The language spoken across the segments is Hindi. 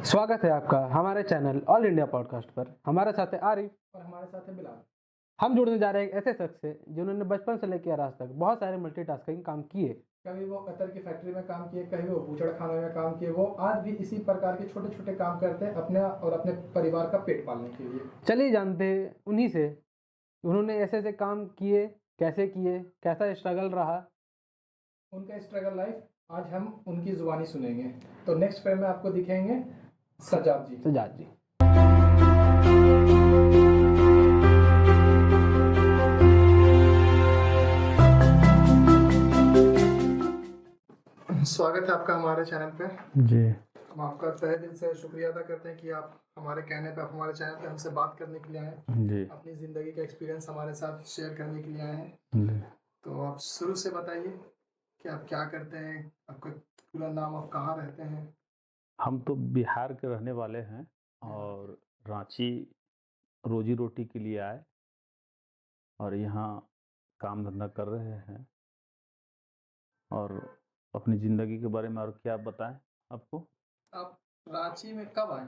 स्वागत है आपका हमारे चैनल ऑल इंडिया पॉडकास्ट पर। हमारे साथ है आरिफ और हमारे साथ है बिलाल। हम जुड़ने जा रहे हैं एक ऐसे शख्स से जिन्होंने बचपन से लेकर आज तक बहुत सारे मल्टीटास्किंग काम किए। कभी वो अतर की फैक्ट्री में काम किए, कभी वो बूचड़ खाने में काम किए। वो आज भी इसी प्रकार के छोटे छोटे काम करते हैं अपने और अपने परिवार का पेट पालने के लिए। चलिए जानते हैं उन्हीं से, उन्होंने ऐसे ऐसे काम किए, कैसा स्ट्रगल रहा, उनका स्ट्रगल लाइफ आज हम उनकी जुबानी सुनेंगे। तो नेक्स्ट फ्रेम में आपको दिखेंगे सज्जाद जी। स्वागत है आपका हमारे चैनल पे जी। हम आपका तहे दिल से शुक्रिया अदा करते हैं कि आप हमारे कहने पे, आप हमारे चैनल पे हमसे बात करने के लिए आए हैं जी। अपनी ज़िंदगी का एक्सपीरियंस हमारे साथ शेयर करने के लिए आए हैं। जी। तो आप शुरू से बताइए कि आप क्या करते हैं, आपका पूरा नाम, आप कहाँ रहते हैं। हम तो बिहार के रहने वाले हैं और रांची रोजी रोटी के लिए आए और यहाँ काम धंधा कर रहे हैं। और अपनी ज़िंदगी के बारे में और क्या बताएं आपको। आप रांची में कब आए?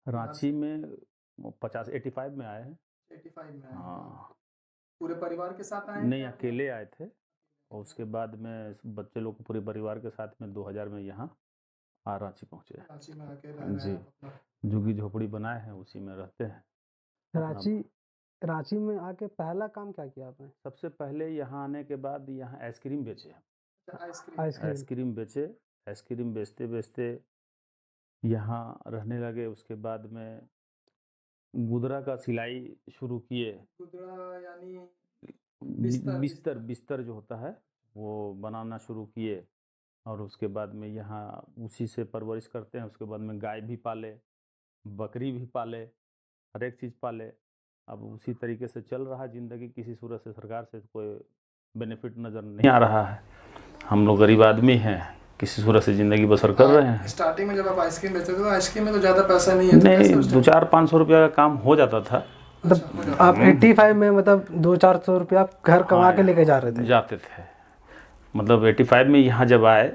रांची में 85 में आए हैं। 85 में आए। हाँ, पूरे परिवार के साथ आए? नहीं, अकेले आए थे और उसके बाद में बच्चे लोग पूरे परिवार के साथ में 2000 में यहाँ रांची पहुँचे। रांची में आके रह रहे जी। हैं अपना। झुग्गी झोपड़ी बनाए हैं, उसी में रहते हैं। रांची में आके पहला काम क्या किया आपने? सबसे पहले यहाँ आने के बाद यहाँ आइसक्रीम बेचे। आइसक्रीम। आइसक्रीम बेचे। आइसक्रीम बेचते बेचते यहाँ रहने लगे। उसके बाद में गुदरा का सिलाई शुरू किए। गुदड़ा यानी बिस्तर जो होता है वो बनाना शुरू किए। और उसके बाद में यहाँ उसी से परवरिश करते हैं। उसके बाद में गाय भी पाले, बकरी भी पाले, हर एक चीज़ पाले। अब उसी तरीके से चल रहा है ज़िंदगी। किसी सूरत से सरकार से कोई बेनिफिट नज़र नहीं आ रहा है। हम लोग गरीब आदमी हैं, किसी सूरत से ज़िंदगी बसर कर रहे हैं। स्टार्टिंग में जब आप आइसक्रीम बेचते थे तो आइसक्रीम में तो ज़्यादा पैसा नहीं है? नहीं, 200-500 रुपया का काम हो जाता था। आप 85 में मतलब 200-400 रुपया घर कमा के लेके जाते थे। मतलब 85 में यहाँ जब आए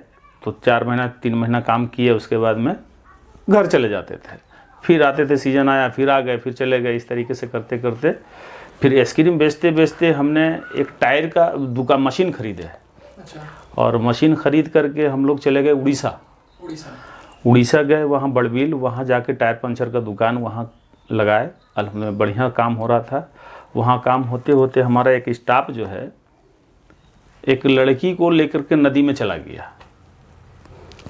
तो 4 महीना 3 महीना काम किए, उसके बाद में घर चले जाते थे। फिर आते थे, सीजन आया फिर आ गए, फिर चले गए। इस तरीके से करते करते फिर आइसक्रीम बेचते बेचते हमने एक टायर का दुकान मशीन खरीदे। अच्छा। और मशीन खरीद करके हम लोग चले गए उड़ीसा गए। वहाँ बड़बिल, वहाँ जाके टायर पंचर का दुकान वहाँ लगाए। अल्हम्दुलिल्लाह बढ़िया काम हो रहा था। वहाँ काम होते होते हमारा एक स्टाफ जो है एक लड़की को लेकर के नदी में चला गया।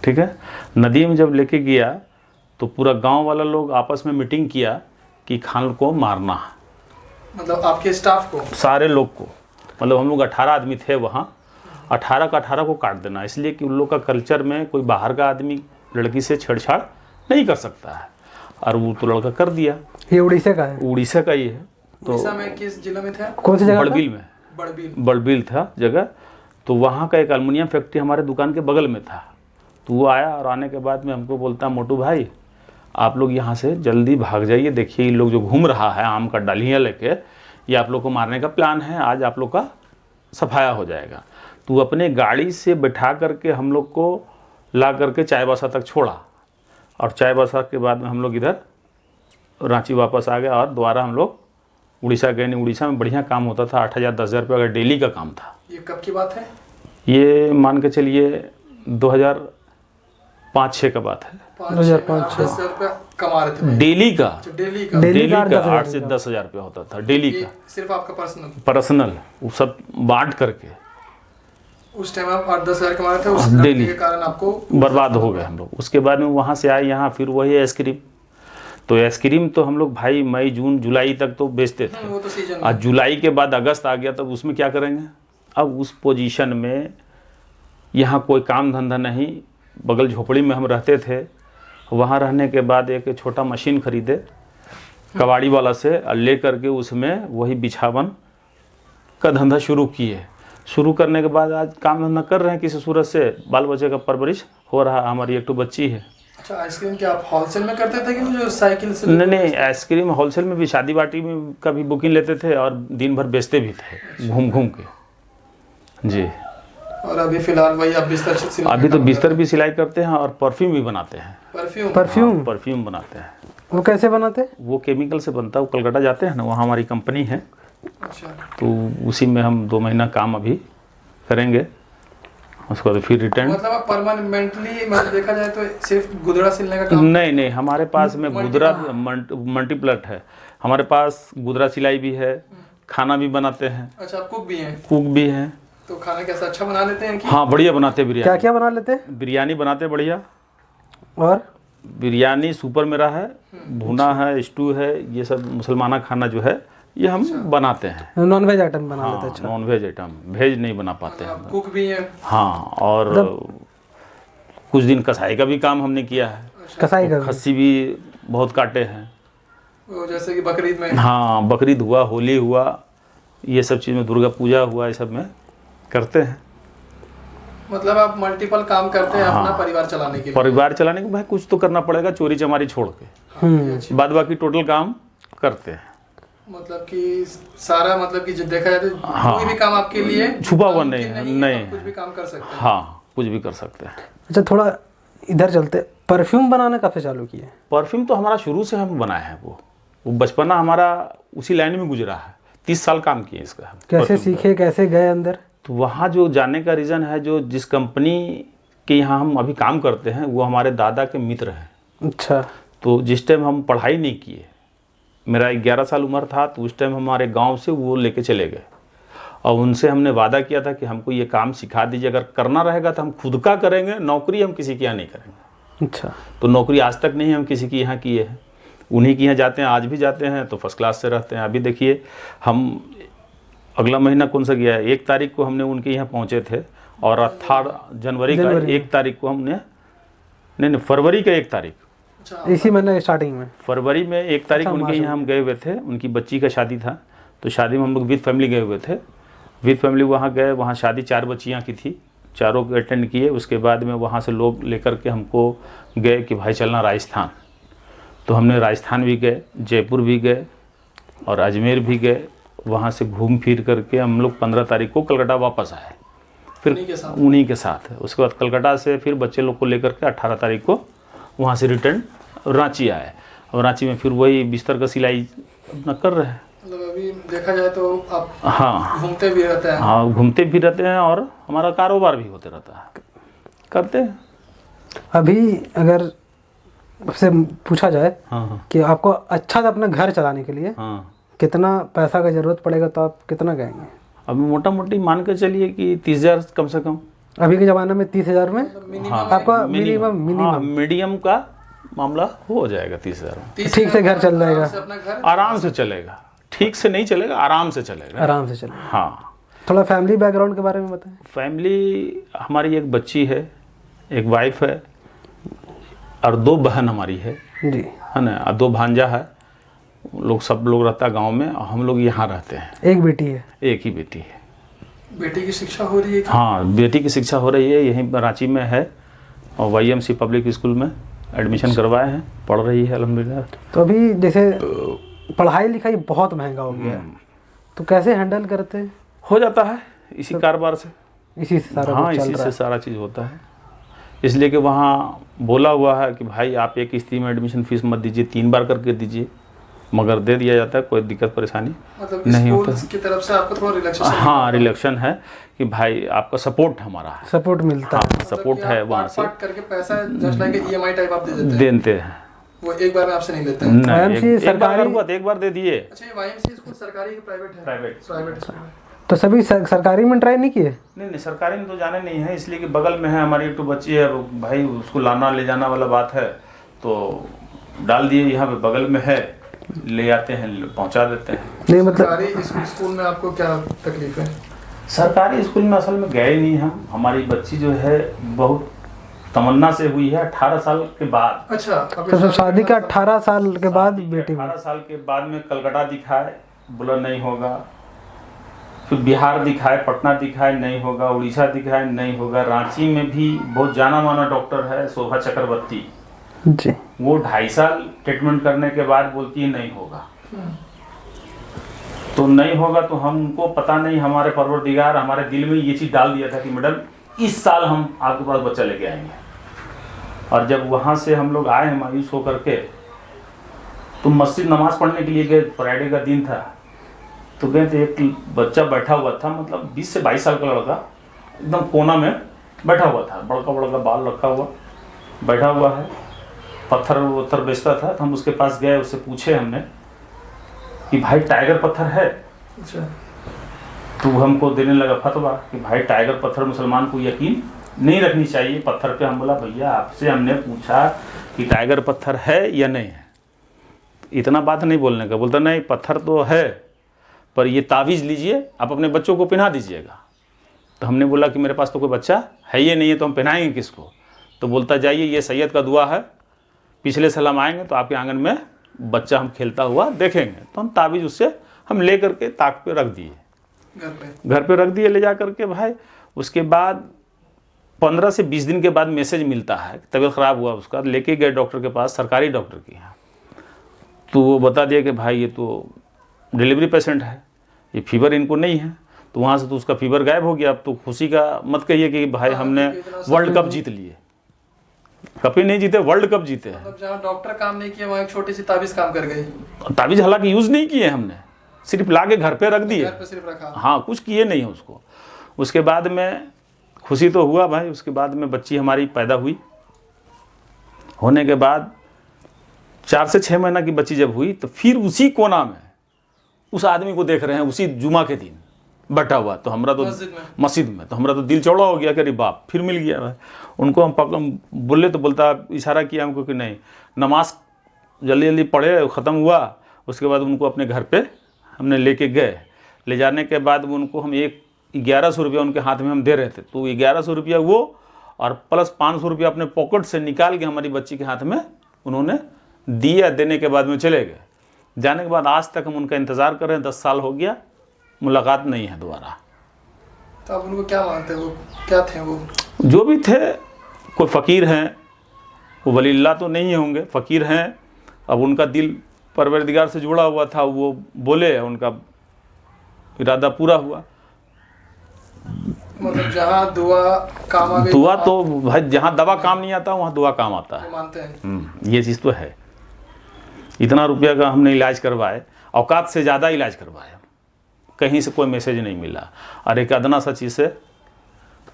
ठीक है, नदी में जब लेके गया तो पूरा गांव वाला लोग आपस में मीटिंग किया कि खान को मारना है। मतलब आपके स्टाफ को? सारे लोग को। मतलब हम लोग 18 आदमी थे वहाँ, 18 का 18 को काट देना। इसलिए कि उन लोग का कल्चर में कोई बाहर का आदमी लड़की से छेड़छाड़ नहीं कर सकता है। और वो तो लड़का कर दिया। ये उड़ीसा का है? उड़ीसा का ही है। तो उड़ीसा में किस जिला में था? कौन सी जगह? बड़बिल में। बड़बिल था जगह। तो वहाँ का एक एल्युमिनियम फैक्ट्री हमारे दुकान के बगल में था। तो वो आया और आने के बाद में हमको बोलता, मोटू भाई आप लोग यहाँ से जल्दी भाग जाइए। देखिए ये लोग जो घूम रहा है आम का डालियाँ लेके, ये आप लोग को मारने का प्लान है। आज आप लोग का सफाया हो जाएगा। तो अपने गाड़ी से बैठा करके हम लोग को ला करके चाईबासा तक छोड़ा। और चाईबासा के बाद में हम लोग इधर रांची वापस आ गए और दोबारा हम लोग उड़ीसा गए। नहीं, उड़ीसा में बढ़िया काम होता था। 8,000 10,000 रुपये का डेली का काम था। ये कब की बात है? ये मान के चलिए 2005-06 का बात है। 2005-06 कमा रहे थे डेली का? डेली का 8 से 10,000 रुपया होता था डेली का। सिर्फ आपका पर्सनल वो सब बांट करके उस टाइम आप 8-10,000 कमा रहे थे। उस डेली के कारण आपको बर्बाद हो गए हम लोग। उसके बाद में वहाँ से आए यहाँ, फिर वही आइसक्रीम। तो आइसक्रीम तो हम लोग भाई मई जून जुलाई तक तो बेचते थे। वो तो सीजन। और जुलाई के बाद अगस्त आ गया, तब उसमें क्या करेंगे। अब उस पोजीशन में यहाँ कोई काम धंधा नहीं, बगल झोपड़ी में हम रहते थे। वहाँ रहने के बाद एक छोटा मशीन खरीदे कबाड़ी वाला से, और ले करके उसमें वही बिछावन का धंधा शुरू किए। शुरू करने के बाद आज काम धंधा कर रहे हैं किसी सूरत से। बाल बच्चे का परवरिश हो रहा है। हमारी एक तो बच्ची है। अच्छा, आइसक्रीम क्या आप होलसेल में करते थे कि जो साइकिल से? नहीं, आइसक्रीम होलसेल में भी, शादी पार्टी में का भी बुकिंग लेते थे और दिन भर बेचते भी थे घूम घूम के। जी। और अभी फिलहाल वही आप बिस्तर सिलाई अभी तो बिस्तर भी सिलाई करते हैं और परफ्यूम भी बनाते हैं। परफ्यूम परफ्यूम बनाते हैं। वो कैसे बनाते? वो केमिकल से बनता है, वो कलकत्ता जाते हैं ना, वहाँ हमारी कंपनी है। अच्छा, तो उसी में हम 2 महीना काम अभी करेंगे, उसके बाद फिर रिटर्न। मतलब आप परमानेंटली मतलब देखा जाए तो सिर्फ गुदड़ा सिलने का काम? नहीं, हमारे पास में गुदरा मल्टीप्लट है। हमारे पास गुदरा सिलाई भी है, खाना भी बनाते हैं। अच्छा, आप कुक भी हैं? कुक भी हैं। तो खाना कैसा अच्छा बना लेते हैं कि? हाँ, बढ़िया बनाते हैं बिरयानी। क्या क्या बना लेते हैं? बिरयानी बनाते हैं बढ़िया। और बिरयानी सुपर मेरा है, भुना है, स्टू है, ये सब मुसलमाना खाना जो है ये हम बनाते हैं। नॉन वेज आइटम बना लेते हैं? हाँ, अच्छा, नॉन वेज आइटम, वेज नहीं बना पाते हैं। आप कुक भी हैं? हाँ, और कुछ दिन कसाई का भी काम हमने किया है। कसाई का भी? खस्सी भी बहुत काटे हैं। वो जैसे कि बकरीद में? हाँ, बकरीद हुआ, होली हुआ, ये सब चीज़ में, दुर्गा पूजा हुआ, ये सब में करते हैं। मतलब आप मल्टीपल काम करते हैं अपना परिवार चलाने के लिए? परिवार चलाने को भाई कुछ तो करना पड़ेगा, चोरी चमारी छोड़ के। बाद बाकी टोटल काम करते हैं। मतलब कि सारा, मतलब कि जो देखा जाए तो कोई भी काम आपके लिए छुपा हुआ नहीं है। नहीं, कुछ भी काम कर सकते हैं। हाँ, कुछ भी कर सकते हैं। अच्छा, थोड़ा इधर चलते। परफ्यूम बनाना कब से चालू किए? परफ्यूम तो हमारा शुरू से हम बनाए हैं। वो बचपना हमारा उसी लाइन में गुजरा है। 30 साल काम किए इसका हम। कैसे सीखे, कैसे गए अंदर? तो वहाँ जो जाने का रीज़न है, जो जिस कंपनी के यहाँ हम अभी काम करते हैं वो हमारे दादा के मित्र हैं। अच्छा। तो जिस टाइम हम पढ़ाई नहीं किए, मेरा 11 साल उम्र था, तो उस टाइम हमारे गांव से वो लेके चले गए और उनसे हमने वादा किया था कि हमको ये काम सिखा दीजिए, अगर करना रहेगा तो हम खुद का करेंगे, नौकरी हम किसी के यहाँ नहीं करेंगे। अच्छा। तो नौकरी आज तक नहीं हम किसी के यहाँ किए हैं, उन्हीं के यहाँ जाते हैं, आज भी जाते हैं, तो फर्स्ट क्लास से रहते हैं। अभी देखिए, हम अगला महीना कौन सा गया है, 1 तारीख को हमने उनके यहाँ पहुँचे थे और 18 जनवरी का 1 तारीख को हमने, नहीं फरवरी का 1 तारीख, इसी महीने स्टार्टिंग में, फरवरी में 1 तारीख उनके यहाँ हम गए हुए थे। उनकी बच्ची का शादी था, तो शादी में हम लोग विद फैमिली गए हुए थे। विद फैमिली वहाँ गए, वहाँ शादी 4 बच्चियाँ की थी, चारों को अटेंड किए। उसके बाद में वहाँ से लोग लेकर के हमको गए कि भाई चलना राजस्थान। तो हमने राजस्थान भी गए, जयपुर भी गए और अजमेर भी गए। वहाँ से घूम फिर करके हम लोग 15 तारीख को कलकत्ता वापस आए, फिर उन्हीं के साथ। उसके बाद कलकत्ता से फिर बच्चे लोग को लेकर के 18 तारीख को वहाँ से रिटर्न रांची आए और रांची में फिर वही बिस्तर का सिलाई अपना कर रहे हैं। मतलब अभी देखा जाए तो आप हाँ घूमते भी रहते हैं? हाँ, घूमते भी रहते हैं और हमारा कारोबार भी होते रहता है, करते हैं। अभी अगर से पूछा जाए हाँ कि आपको अच्छा सा अपना घर चलाने के लिए हाँ, कितना पैसा का जरूरत पड़ेगा, तो आप कितना कहेंगे? अब मोटा मोटी मान कर चलिए कि 30,000 कम से कम। अभी के ज़माने में 30,000 में आपका मिनिमम मीडियम का मामला हो जाएगा 30,000 में। ठीक से घर चल जाएगा? आराम से चलेगा, ठीक से नहीं चलेगा, आराम से चलेगा। आराम से चलेगा। हाँ। थोड़ा फैमिली बैकग्राउंड के बारे में बताएं। फैमिली हमारी एक बच्ची है, एक वाइफ है और 2 बहन हमारी है जी, है ना, और 2 भांजा है। लोग सब लोग रहता है गांव में और हम लोग यहाँ रहते हैं। एक बेटी है? एक ही बेटी है। बेटी की शिक्षा हो रही है? हाँ, बेटी की शिक्षा हो रही है, यहीं रांची में है और YMC पब्लिक स्कूल में एडमिशन करवाए हैं, पढ़ रही है अल्हम्दुलिल्लाह। तो अभी जैसे पढ़ाई लिखाई बहुत महंगा हो गया है, तो कैसे हैंडल करते हैं? हो जाता है इसी कारोबार से, इसी से सारा हाँ, कुछ चल इसी रहा से है। सारा चीज़ होता है। इसलिए कि वहाँ बोला हुआ है कि भाई आप एक किस्ती में एडमिशन फीस मत दीजिए, 3 बार करके दीजिए, मगर दे दिया जाता है, कोई दिक्कत परेशानी मतलब नहीं होता की तरफ से आपको थोड़ा रिलैक्सेशन? हाँ, रिलैक्सेशन है कि भाई आपका सपोर्ट हमारा है, सपोर्ट मिलता है। मतलब सपोर्ट है वहाँ से। करके पैसा जस्ट लाइक EMI टाइप आप दे देते हैं, वो एक बार में आपसे नहीं लेते हैं? नहीं, YMCA एक बार दे दिए। अच्छा, ये YMCA स्कूल सरकारी कि प्राइवेट है? प्राइवेट स्कूल है। तो सभी सरकारी में ट्राई नहीं किए? नहीं, सरकारी में तो जाने नहीं है, इसलिए कि बगल में है हमारी एक तो बच्ची है, भाई उसको लाना ले जाना वाला बात है, तो डाल दिए यहाँ पे, बगल में है, ले आते हैं, पहुँचा देते हैं। नहीं मतलब सरकारी स्कूल में आपको क्या तकलीफ है? सरकारी स्कूल में असल में गए नहीं हम। हमारी बच्ची जो है बहुत तमन्ना से हुई है 18 साल के बाद। अच्छा, तो शादी का 18 साल के बाद बेटी? 18 साल के बाद में कलकत्ता दिखाए, बोला नहीं होगा, फिर बिहार दिखाए, पटना दिखाए, नहीं होगा, उड़ीसा दिखाए, नहीं होगा, रांची में भी बहुत जाना माना डॉक्टर है शोभा चक्रवर्ती जी, वो 2.5 साल ट्रीटमेंट करने के बाद बोलती है नहीं होगा। तो नहीं होगा तो हमको पता नहीं, हमारे परवरदिगार हमारे दिल में ये चीज़ डाल दिया था कि मैडम इस साल हम आपके पास बच्चा लेके आएंगे। और जब वहाँ से हम लोग आए हैं मायूस होकर के, तो मस्जिद नमाज पढ़ने के लिए गए, फ्राइडे का दिन था, तो गए थे, एक बच्चा बैठा हुआ था, मतलब 20 से 22 साल का लड़का, एकदम कोना में बैठा हुआ था, बड़का बड़का बाल रखा हुआ बैठा हुआ है, पत्थर वत्थर बेचता था। तो हम उसके पास गए, उससे पूछे हमने कि भाई टाइगर पत्थर है? अच्छा। तो वो हमको देने लगा फतवा कि भाई टाइगर पत्थर मुसलमान को यकीन नहीं रखनी चाहिए पत्थर पे। हम बोला भैया आपसे हमने पूछा कि टाइगर पत्थर है या नहीं है, इतना बात नहीं बोलने का। बोलता नहीं पत्थर तो है, पर ये तावीज़ लीजिए, आप अपने बच्चों को पहना दीजिएगा। तो हमने बोला कि मेरे पास तो कोई बच्चा है ये नहीं है, तो हम पहनाएंगे किसको? तो बोलता जाइए ये सैयद का दुआ है, पिछले साल हम आएंगे तो आपके आंगन में बच्चा हम खेलता हुआ देखेंगे। तो हम तावीज़ उससे हम ले करके ताक पे रख दिए, घर पे रख दिए ले जा करके भाई। उसके बाद 15 से 20 दिन के बाद मैसेज मिलता है, तबीयत ख़राब हुआ उसका, लेके गए डॉक्टर के पास, सरकारी डॉक्टर के यहाँ। तो वो बता दिया कि भाई ये तो डिलीवरी पेशेंट है, ये फीवर इनको नहीं है। तो वहाँ से तो उसका फीवर गायब हो गया। अब तो खुशी का मत कहिए कि भाई हमने वर्ल्ड कप जीत लिए, कप ही नहीं जीते, वर्ल्ड कप जीते हैं। मतलब जहाँ डॉक्टर काम नहीं किया वहाँ एक छोटी सी ताबीज़ काम कर गई। ताबीज़ हालांकि यूज़ नहीं किए हमने, सिर्फ ला के घर पे रख दिए, घर पे सिर्फ रखा। हाँ कुछ किए नहीं उसको। उसके बाद में खुशी तो हुआ भाई। उसके बाद में बच्ची हमारी पैदा हुई, होने के बाद 4 से 6 महीना की बच्ची जब हुई, तो फिर उसी कोना में उस आदमी को देख रहे हैं, उसी जुमा के दिन बैठा हुआ। तो हमरा तो मस्जिद में तो हमरा तो दिल चौड़ा हो गया कि अरे बाप फिर मिल गया भाई। उनको हम बोले तो बोलता, इशारा किया हमको कि नहीं, नमाज जल्दी जल्दी पढ़े, ख़त्म हुआ। उसके बाद उनको अपने घर पे हमने लेके गए। ले जाने के बाद उनको हम 1100 रुपया उनके हाथ में हम दे रहे थे। तो 1100 रुपया वो और प्लस 500 रुपया अपने पॉकेट से निकाल के हमारी बच्ची के हाथ में उन्होंने दिया। देने के बाद में चले गए। जाने के बाद आज तक हम उनका इंतज़ार कर रहे हैं, 10 साल हो गया, मुलाकात नहीं है दोबारा। तो आप उनको क्या मानते हैं, वो क्या थे? वो जो भी थे, कोई फ़कीर हैं, वो वलील्लाह तो नहीं होंगे, फ़कीर हैं। अब उनका दिल परवरदिगार से जुड़ा हुआ था, वो बोले, उनका इरादा पूरा हुआ। मतलब जहाँ दुआ काम आ गई, दुआ तो भाई जहाँ दवा काम नहीं आता वहाँ दुआ काम आता है, मानते हैं। ये चीज़ तो है। इतना रुपया का हमने इलाज करवाए, औकात से ज़्यादा इलाज करवाया, कहीं से कोई मैसेज नहीं मिला। और एक अदना सा चीज़ से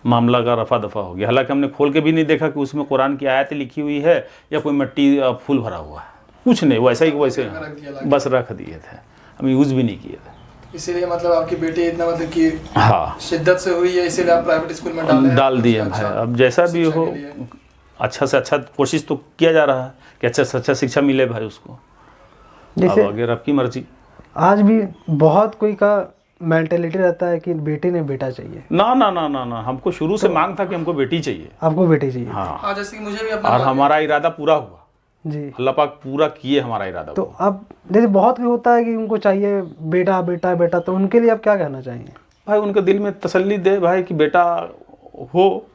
मामला का रफा दफा हो गया। हालांकि हमने खोल के भी नहीं देखा कि उसमें कुरान की आयत लिखी हुई है या कोई मिट्टी फूल भरा हुआ है, कुछ नहीं, वैसा ही वैसे बस रख दिए थे, हम यूज़ भी नहीं किए थे। इसीलिए मतलब आपकी बेटी इतना मतलब कि हाँ शिद्दत से हुई है, इसीलिए आप प्राइवेट स्कूल में डाल दिए भाई। अब जैसा भी हो, अच्छा से अच्छा कोशिश तो किया जा रहा है कि अच्छा से अच्छा शिक्षा मिले भाई उसको। अब अगर आपकी मर्जी। आज भी बहुत कोई का मेंटेलिटी रहता है कि बेटी ने बेटा चाहिए। ना ना ना ना ना, हमको शुरू से मांग था कि हमको बेटी चाहिए। आपको बेटी चाहिए? हाँ, जैसे कि मुझे भी अपना, और हमारा इरादा पूरा हुआ जी, अल्लाह पाक पूरा किए हमारा इरादा। तो अब जैसे बहुत कोई होता है कि उनको चाहिए बेटा बेटा बेटा, तो उनके लिए आप क्या कहना चाहेंगे? भाई उनके दिल में तसल्ली दे भाई कि बेटा हो,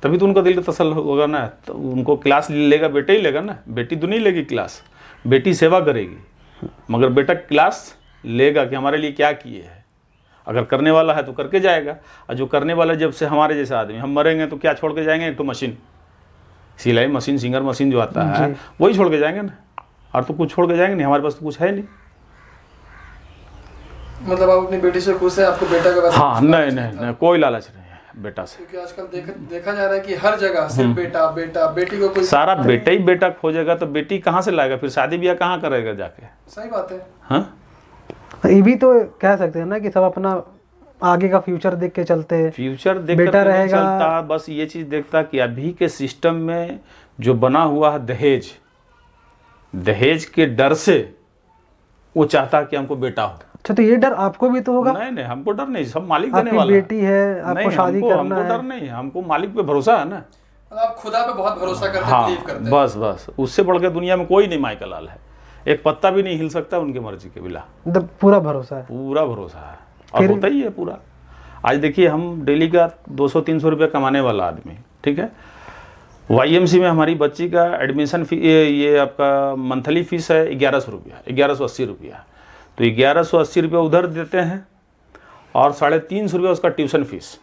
तभी तो उनका दिल का तसल्ली होगा ना। तो उनको क्लास लेगा बेटा ही लेगा ना, बेटी तो नहीं लेगी क्लास। बेटी सेवा करेगी, मगर बेटा क्लास लेगा कि हमारे लिए क्या किए है। अगर करने वाला है तो करके जाएगा, और जो करने वाला जब से हमारे जैसे आदमी, हम मरेंगे तो क्या छोड़ के जाएंगे? एक तो मशीन, सिलाई मशीन, सिंगर मशीन जो आता है वही छोड़ के जाएंगे ना, और तो कुछ छोड़ के जाएंगे नहीं। हमारे पास तो कुछ है नहीं। मतलब आप अपनी बेटी से खुश है? आपको बेटा का वैसे? हाँ, नहीं नहीं नहीं, कोई लालच नहीं है बेटा से। क्योंकि आजकल देखा जा रहा है कि हर जगह सिर्फ बेटा बेटा, बेटी को कोई सारा बेटा ही बेटा खोजेगा तो बेटी कहाँ से लाएगा? फिर शादी ब्याह कहाँ करेगा जाके? सही बात है। हाँ, ये भी तो कह सकते हैं ना कि सब अपना आगे का फ्यूचर देख के चलते हैं। फ्यूचर देख बेटा कर नहीं रहेगा, चलता, बस ये चीज़ देखता कि अभी के सिस्टम में जो बना हुआ है दहेज, दहेज के डर से वो चाहता कि हमको बेटा हो। अच्छा, तो ये डर आपको भी तो होगा? नहीं नहीं, हमको डर नहीं, सब मालिक देने आपकी वाला बेटी है, आपको नहीं, शादी करना हमको है। डर नहीं है, हमको मालिक पे भरोसा है ना। आप खुदा पे बहुत भरोसा करते हैं, हाँ, बिलीव करते हैं। बस बस, उससे बढ़ के दुनिया में कोई नहीं माइकल लाल है। एक पत्ता भी नहीं हिल सकता उनकी मर्जी के बिना। मतलब पूरा भरोसा है? पूरा भरोसा है, और होता ही है पूरा। आज देखिए, हम डेली का 200-300 रुपया कमाने वाला आदमी, ठीक है, YMC में हमारी बच्ची का एडमिशन फी, ये आपका मंथली फीस है 1100 रुपया, 1180 रुपया। तो 1180 रुपया उधर देते हैं, और 350 रुपया उसका ट्यूशन फीस,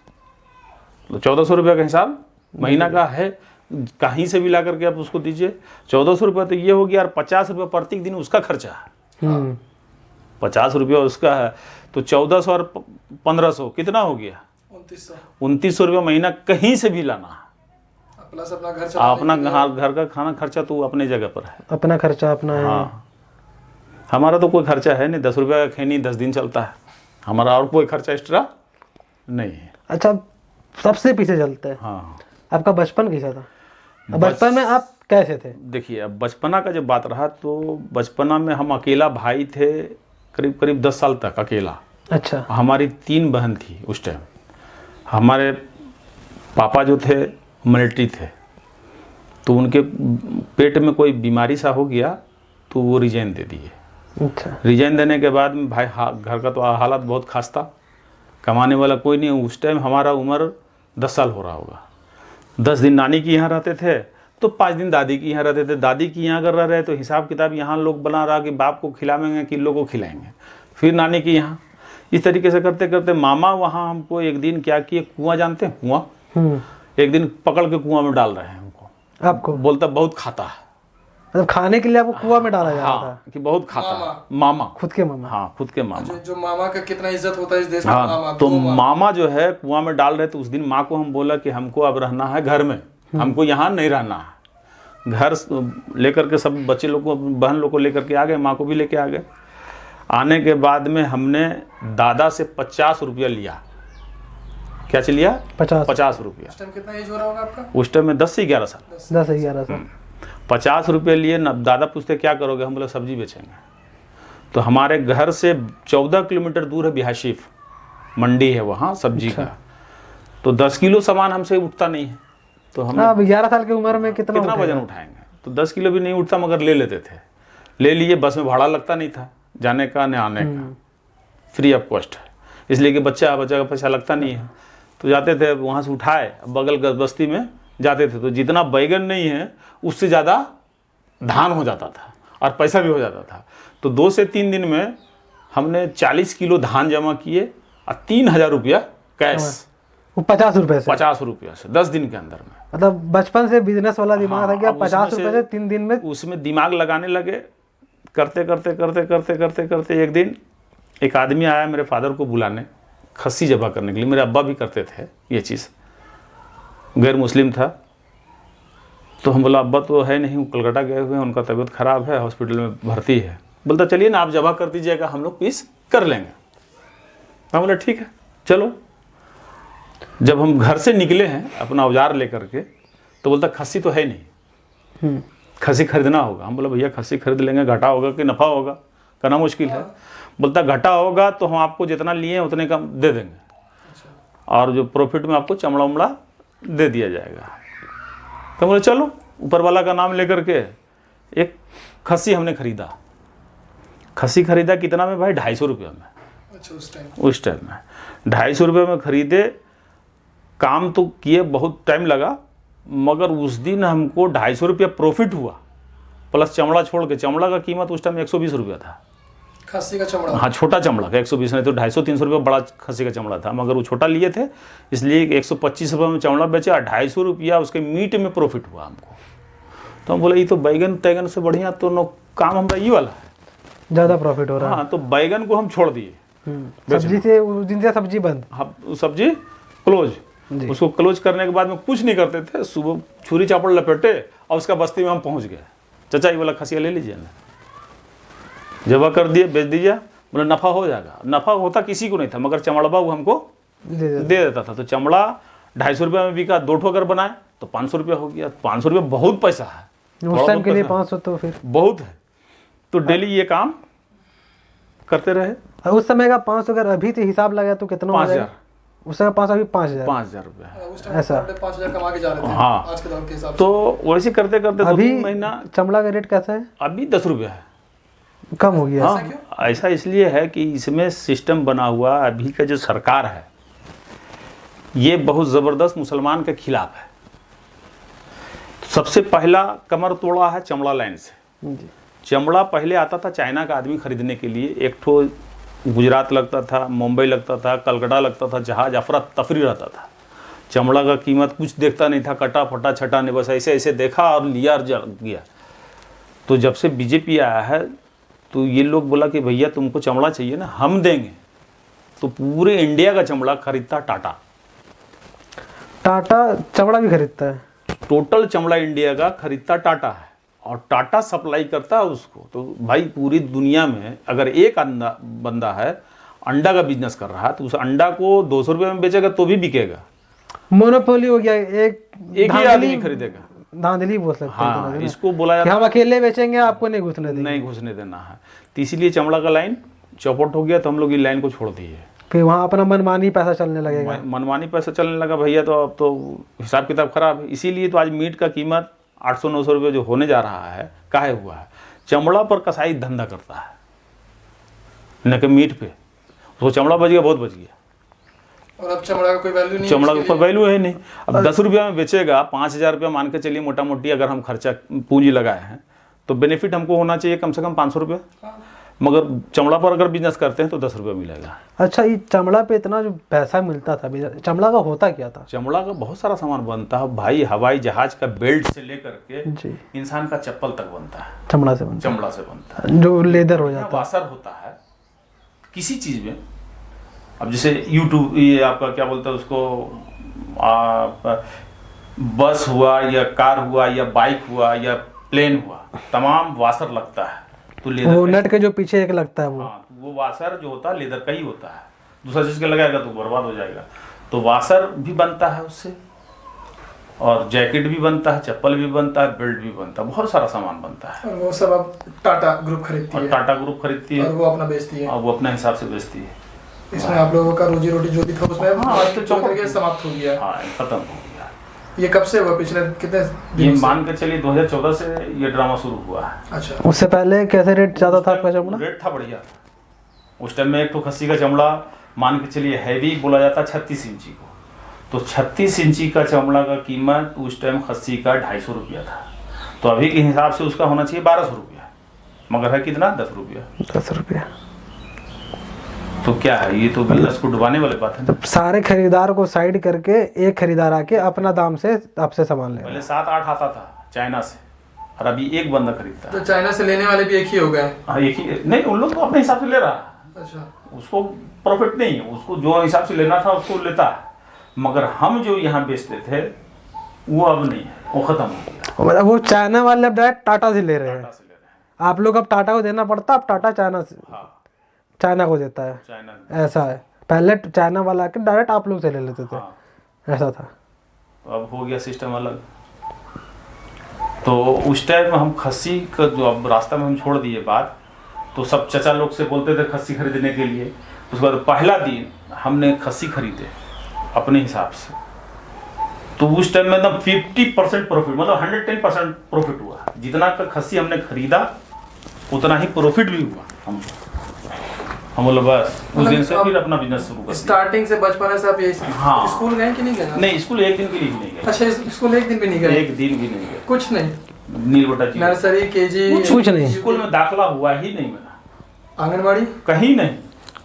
तो 1400 रुपये का हिसाब महीना का है, कहीं से भी ला करके आप उसको दीजिए। 1400 रुपये तो ये हो गया, और 50 रुपये प्रत्येक दिन उसका खर्चा है। 50 रुपये उसका है, तो 1400 और 1500 कितना हो गया? 2900 रुपये महीना कहीं से भी लाना है। प्लस अपना घर अपना घर का खाना खर्चा तो अपने जगह पर है, अपना खर्चा अपना है। हाँ, हमारा तो कोई खर्चा है नहीं। 10 रुपये का खैनी 10 दिन चलता है हमारा, और कोई खर्चा एक्स्ट्रा नहीं है। अच्छा, सबसे पीछे चलते हैं। हाँ, आपका बचपन कैसा था? बचपन में आप कैसे थे? देखिए, अब बचपना का जब बात रहा तो बचपना में हम अकेला भाई थे, करीब करीब 10 साल तक अकेला। अच्छा। हमारी 3 बहन थी उस टाइम। हमारे पापा जो थे मिलिट्री थे, तो उनके पेट में कोई बीमारी सा हो गया तो वो रिजाइन दे दिए। अच्छा। रिजाइन देने के बाद में भाई घर का तो हालत बहुत खास था, कमाने वाला कोई नहीं। उस टाइम हमारा उम्र 10 साल हो रहा होगा। 10 दिन नानी की यहाँ रहते थे, तो 5 दिन दादी की यहाँ रहते थे। दादी की यहाँ अगर रह रहे तो हिसाब किताब यहाँ लोग बना रहा कि बाप को खिलाएंगे कि लोगों को खिलाएंगे, फिर नानी की यहाँ, इस तरीके से करते करते मामा वहाँ हमको एक दिन क्या किए, कुआं जानते हैं कुआं, एक दिन पकड़ के कुआं में डाल रहे हैं हमको। आपको बोलता बहुत खाता है, मतलब खाने के लिए आपको कुआं में डाला जा रहा था? हाँ, कि बहुत खाता है। मामा, खुद के मामा? हाँ, खुद के मामा। जो मामा का कितना इज्जत होता है इस देश में। हाँ, मामा, तो दो मामा जो है कुआं में डाल रहे, तो उस दिन माँ को हम बोला कि हमको अब रहना है घर में, हमको यहाँ नहीं रहना है। घर लेकर के सब बच्चे लोग को, बहन लोग को लेकर के आ गए, माँ को भी लेके आ गए। आने के बाद में हमने दादा से 50 रुपया लिया। क्या चल लिया? 50 रुपया। उस टाइम कितना एज हो रहा होगा आपका? उस टाइम में 10 से 11 साल। 10 से 11 साल। 50 रुपये लिए न। दादा पूछते क्या करोगे, हम बोले सब्जी बेचेंगे। तो हमारे घर से 14 किलोमीटर दूर है बिहाशिफ मंडी है वहाँ सब्जी का, तो 10 किलो सामान हमसे उठता नहीं है। तो हम 11 साल की उम्र में कितना वजन उठाएंगे, तो 10 किलो भी नहीं उठता, मगर ले लेते थे। ले लिए, बस में भाड़ा लगता नहीं था जाने का न आने का, फ्री ऑफ कॉस्ट है, इसलिए कि बच्चा का पैसा लगता नहीं है। तो जाते थे वहाँ से उठाए, बगल बस्ती में जाते थे, तो जितना बैगन नहीं है उससे ज़्यादा धान हो जाता था और पैसा भी हो जाता था। तो 2 से 3 दिन में हमने 40 किलो धान जमा किए और 3000 रुपया कैश। वो 50 रुपये से? 50 रुपया से 10 दिन के अंदर में। मतलब बचपन से बिजनेस वाला दिमाग था कि 50 रुपये से 3 दिन में उसमें दिमाग लगाने लगे। करते करते करते करते करते करते एक दिन एक आदमी आया मेरे फादर को बुलाने, खस्सी जबा करने के लिए। मेरे अब्बा भी करते थे ये चीज़, गैर मुस्लिम था। तो हम बोला अब्बा तो है नहीं, कलकत्ता गए हुए हैं, उनका तबीयत ख़राब है, हॉस्पिटल में भर्ती है। बोलता चलिए ना आप जबा कर दीजिएगा, हम लोग पीस कर लेंगे। मैं बोला ठीक है चलो। जब हम घर से निकले हैं अपना औजार लेकर के, तो बोलता खस्सी तो है नहीं, खस्सी खरीदना होगा। हम बोला भैया खस्सी खरीद लेंगे, घाटा होगा कि नफ़ा होगा, करना मुश्किल है। बोलता घाटा होगा तो हम आपको जितना लिए हैं उतने का दे देंगे, और जो प्रॉफिट में आपको चमड़ा उमड़ा दे दिया जाएगा। तो बोले चलो, ऊपर वाला का नाम लेकर के एक खस्सी हमने खरीदा। खस्सी खरीदा कितना में भाई? 250 रुपये में। अच्छा, उस टाइम में 250 रुपये में खरीदे। काम तो किए, बहुत टाइम लगा, मगर उस दिन हमको 250 रुपया प्रॉफिट हुआ, प्लस चमड़ा छोड़ के। चमड़ा का कीमत उस टाइम 120 रुपया था, खस्सी का चमड़ा। हाँ, छोटा चमड़ा का 120, नहीं तो 250-300 रुपये बड़ा खस्सी का चमड़ा था, मगर वो छोटा लिए थे इसलिए 125 रुपये में चमड़ा बेचे और 250 रुपया उसके मीट में प्रॉफिट हुआ हमको। तो हम बोले ये तो बैगन तैगन से बढ़िया तो नो काम हमारा ये वाला है, ज़्यादा प्रॉफिट हो रहा है। हाँ, तो बैगन को हम छोड़ दिए। सब्जी से उस दिन से सब्जी बंद, हाँ, सब्जी क्लोज। उसको क्लोज करने के बाद में कुछ नहीं करते थे, सुबह छुरी चापड़ लपेटे और उसका बस्ती में हम पहुंच गए। चाचा ये वाला खसिया ले लीजिए ना, जबा कर दिए, बेच दीजिए, बोले नफ़ा हो जाएगा। नफ़ा होता किसी को नहीं था, मगर चमड़बा वो हमको दे देता था। तो चमड़ा 250 रुपये में बिका, 2 ठो अगर बनाए तो 500 रुपया हो गया। 500 रुपया बहुत पैसा है उस टाइम के लिए। 500 तो फिर बहुत है। तो डेली ये काम करते रहे। उस समय का 500 अगर अभी से हिसाब लगा तो कितना? 5000। उस समय 500, अभी 5000 रुपया ऐसा 5,000 कमा के जा रहे थे। हाँ, आज के दौर के हिसाब से। तो वैसे करते करते अभी महीना चमड़ा का रेट कैसा है? अभी 10 रुपया है, कम हो गया। हाँ, ऐसा इसलिए है कि इसमें सिस्टम बना हुआ, अभी का जो सरकार है ये बहुत ज़बरदस्त मुसलमान के खिलाफ है। सबसे पहला कमर तोड़ा है चमड़ा लाइन से। चमड़ा पहले आता था चाइना का आदमी खरीदने के लिए, एक ठो गुजरात लगता था, मुंबई लगता था, कलकत्ता लगता था, जहाज अफरा तफरी रहता था। चमड़ा का कीमत कुछ देखता नहीं था, कटा फटा छटा ने बस ऐसे ऐसे देखा और लिया और जल गया। तो जब से बीजेपी आया है तो ये लोग बोला कि भैया तुमको चमड़ा चाहिए ना, हम देंगे। तो पूरे इंडिया का चमड़ा खरीदता टाटा। टाटा चमड़ा भी खरीदता है? टोटल चमड़ा इंडिया का खरीदता टाटा है और टाटा सप्लाई करता है उसको। तो भाई पूरी दुनिया में अगर एक बंदा है अंडा का बिजनेस कर रहा है तो उस अंडा को 200 रुपये में बेचेगा तो भी बिकेगा। मोनोपोली हो गया, एक ही आदमी खरीदेगा। धांधली बोल सकते हैं। हाँ, इसको बोला जाता है हम अकेले बेचेंगे, आपको नहीं घुसने देंगे। नहीं घुसने देना है। तो इसीलिए चमड़ा का लाइन चौपट हो गया, तो हम लोग इस लाइन को छोड़ दिए। फिर वहाँ अपना मनमानी पैसा चलने लगेगा। मनमानी पैसा चलने लगा भैया, तो अब तो हिसाब किताब खराब है। इसीलिए तो आज मीट का कीमत 800-900 रुपये जो होने जा रहा है, काहे हुआ है? चमड़ा पर कसाई धंधा करता है, न कि मीट पे। तो चमड़ा बच गया, बहुत बच गया। और अब चमड़ा का कोई वैल्यू नहीं, चमड़ा का कोई वैल्यू है नहीं। अब 10 रुपया में बेचेगा, 5,000 रुपया मान के चलिए मोटा मोटी अगर हम खर्चा पूंजी लगाए हैं तो बेनिफिट हमको होना चाहिए कम से कम 500 रुपया। मगर चमड़ा पर अगर बिजनेस करते हैं तो 10 रुपया मिलेगा। अच्छा, ये चमड़ा पे इतना जो पैसा मिलता था, चमड़ा का होता क्या था? चमड़ा का बहुत सारा सामान बनता है भाई, हवाई जहाज का बेल्ट से लेकर के इंसान का चप्पल तक बनता है, चमड़ा से बनता है। चमड़ा से बनता है, जो लेदर हो जाता है। वासर होता है किसी चीज में। अब जैसे यूट्यूब, ये आपका क्या बोलते हैं उसको, बस हुआ या कार हुआ या बाइक हुआ या प्लेन हुआ, तमाम वासर लगता है। तो लेदर वो नट के जो पीछे एक लगता है वो, हाँ, वो वासर जो होता है लेदर का ही होता है। दूसरा चीज का लगाएगा तो बर्बाद हो जाएगा। तो वासर भी बनता है उससे, और जैकेट भी बनता है, चप्पल भी बनता है, बेल्ट भी बनता है, बहुत सारा सामान बनता है। और वो सब अब टाटा ग्रुप खरीदती है। टाटा ग्रुप खरीदती है और वो अपना बेचती है, और वो अपने हिसाब से बेचती है। इसमें आप लोगों का रोजी रोटी जो भी था उसमें तो चौपट के समाप्त हो गया। हाँ, खत्म हो गया। ये कब से हुआ? पिछले कितने ये मान के चलिए 2014 से ये ड्रामा शुरू हुआ है। अच्छा, उससे पहले कैसे रेट ज्यादा था आपका चमड़ा? रेट था बढ़िया। उस टाइम में एक तो खस्सी का चमड़ा मान के चलिए हैवी बोला जाता 36 इंची को, तो 36 इंची का चमड़ा का कीमत उस टाइम खस्सी का 250 रुपया था। तो अभी के हिसाब से उसका होना चाहिए 1200 रुपया, मगर है कितना? 10 रुपया। 10 रुपया तो क्या है, ये तो बिजनेस को डुबाने वाली बात है। तो सारे खरीदार को साइड करके एक खरीदार आके अपना दाम से आपसे सामान ले। पहले 7-8 आता था चाइना से, और अभी एक बंदा खरीदता है। तो चाइना से लेने वाले भी एक ही हो गए? हाँ, एक ही नहीं, उन लोग तो अपने हिसाब से ले रहा है। अच्छा, उसको प्रॉफिट नहीं है, उसको जो हिसाब से लेना था उसको लेता है। मगर हम जो यहाँ बेचते थे वो अब नहीं है, वो खत्म हो गया। मतलब वो चाइना वाले अब डायरेक्ट टाटा से ले रहे हैं। टाटा से ले रहे हैं। आप लोग अब टाटा को देना पड़ता, अब टाटा चाइना से, हाँ, चाइना को देता है। चाइना, ऐसा है। पहले चाइना वाला के डायरेक्ट आप लोग से ले लेते थे। हाँ, ऐसा था। तो अब हो गया सिस्टम अलग। तो उस टाइम में हम खस्सी का जो, अब रास्ता में हम छोड़ दिए बात, तो सब चचा लोग से बोलते थे खस्सी खरीदने के लिए। उसके बाद पहला दिन हमने खस्सी खरीदे अपने हिसाब से, तो उस टाइम में एकदम 50% प्रॉफिट, मतलब 110% प्रॉफिट हुआ। जितना का खस्सी हमने खरीदा उतना ही प्रॉफिट भी हुआ। हम बोले बस उस दिन से फिर अपना बिजनेस शुरू कर दिया। स्टार्टिंग से बचपन से आप ये हाँ। स्कूल गए कि नहीं गए? नहीं, स्कूल एक दिन के लिए भी नहीं गए। अच्छा, स्कूल एक दिन भी नहीं गए? एक दिन भी नहीं गए, कुछ नहीं? नीलबटा जी नर्सरी, केजी कुछ नहीं? स्कूल में दाखिला हुआ ही नहीं मेरा, आंगनबाड़ी कहीं नहीं,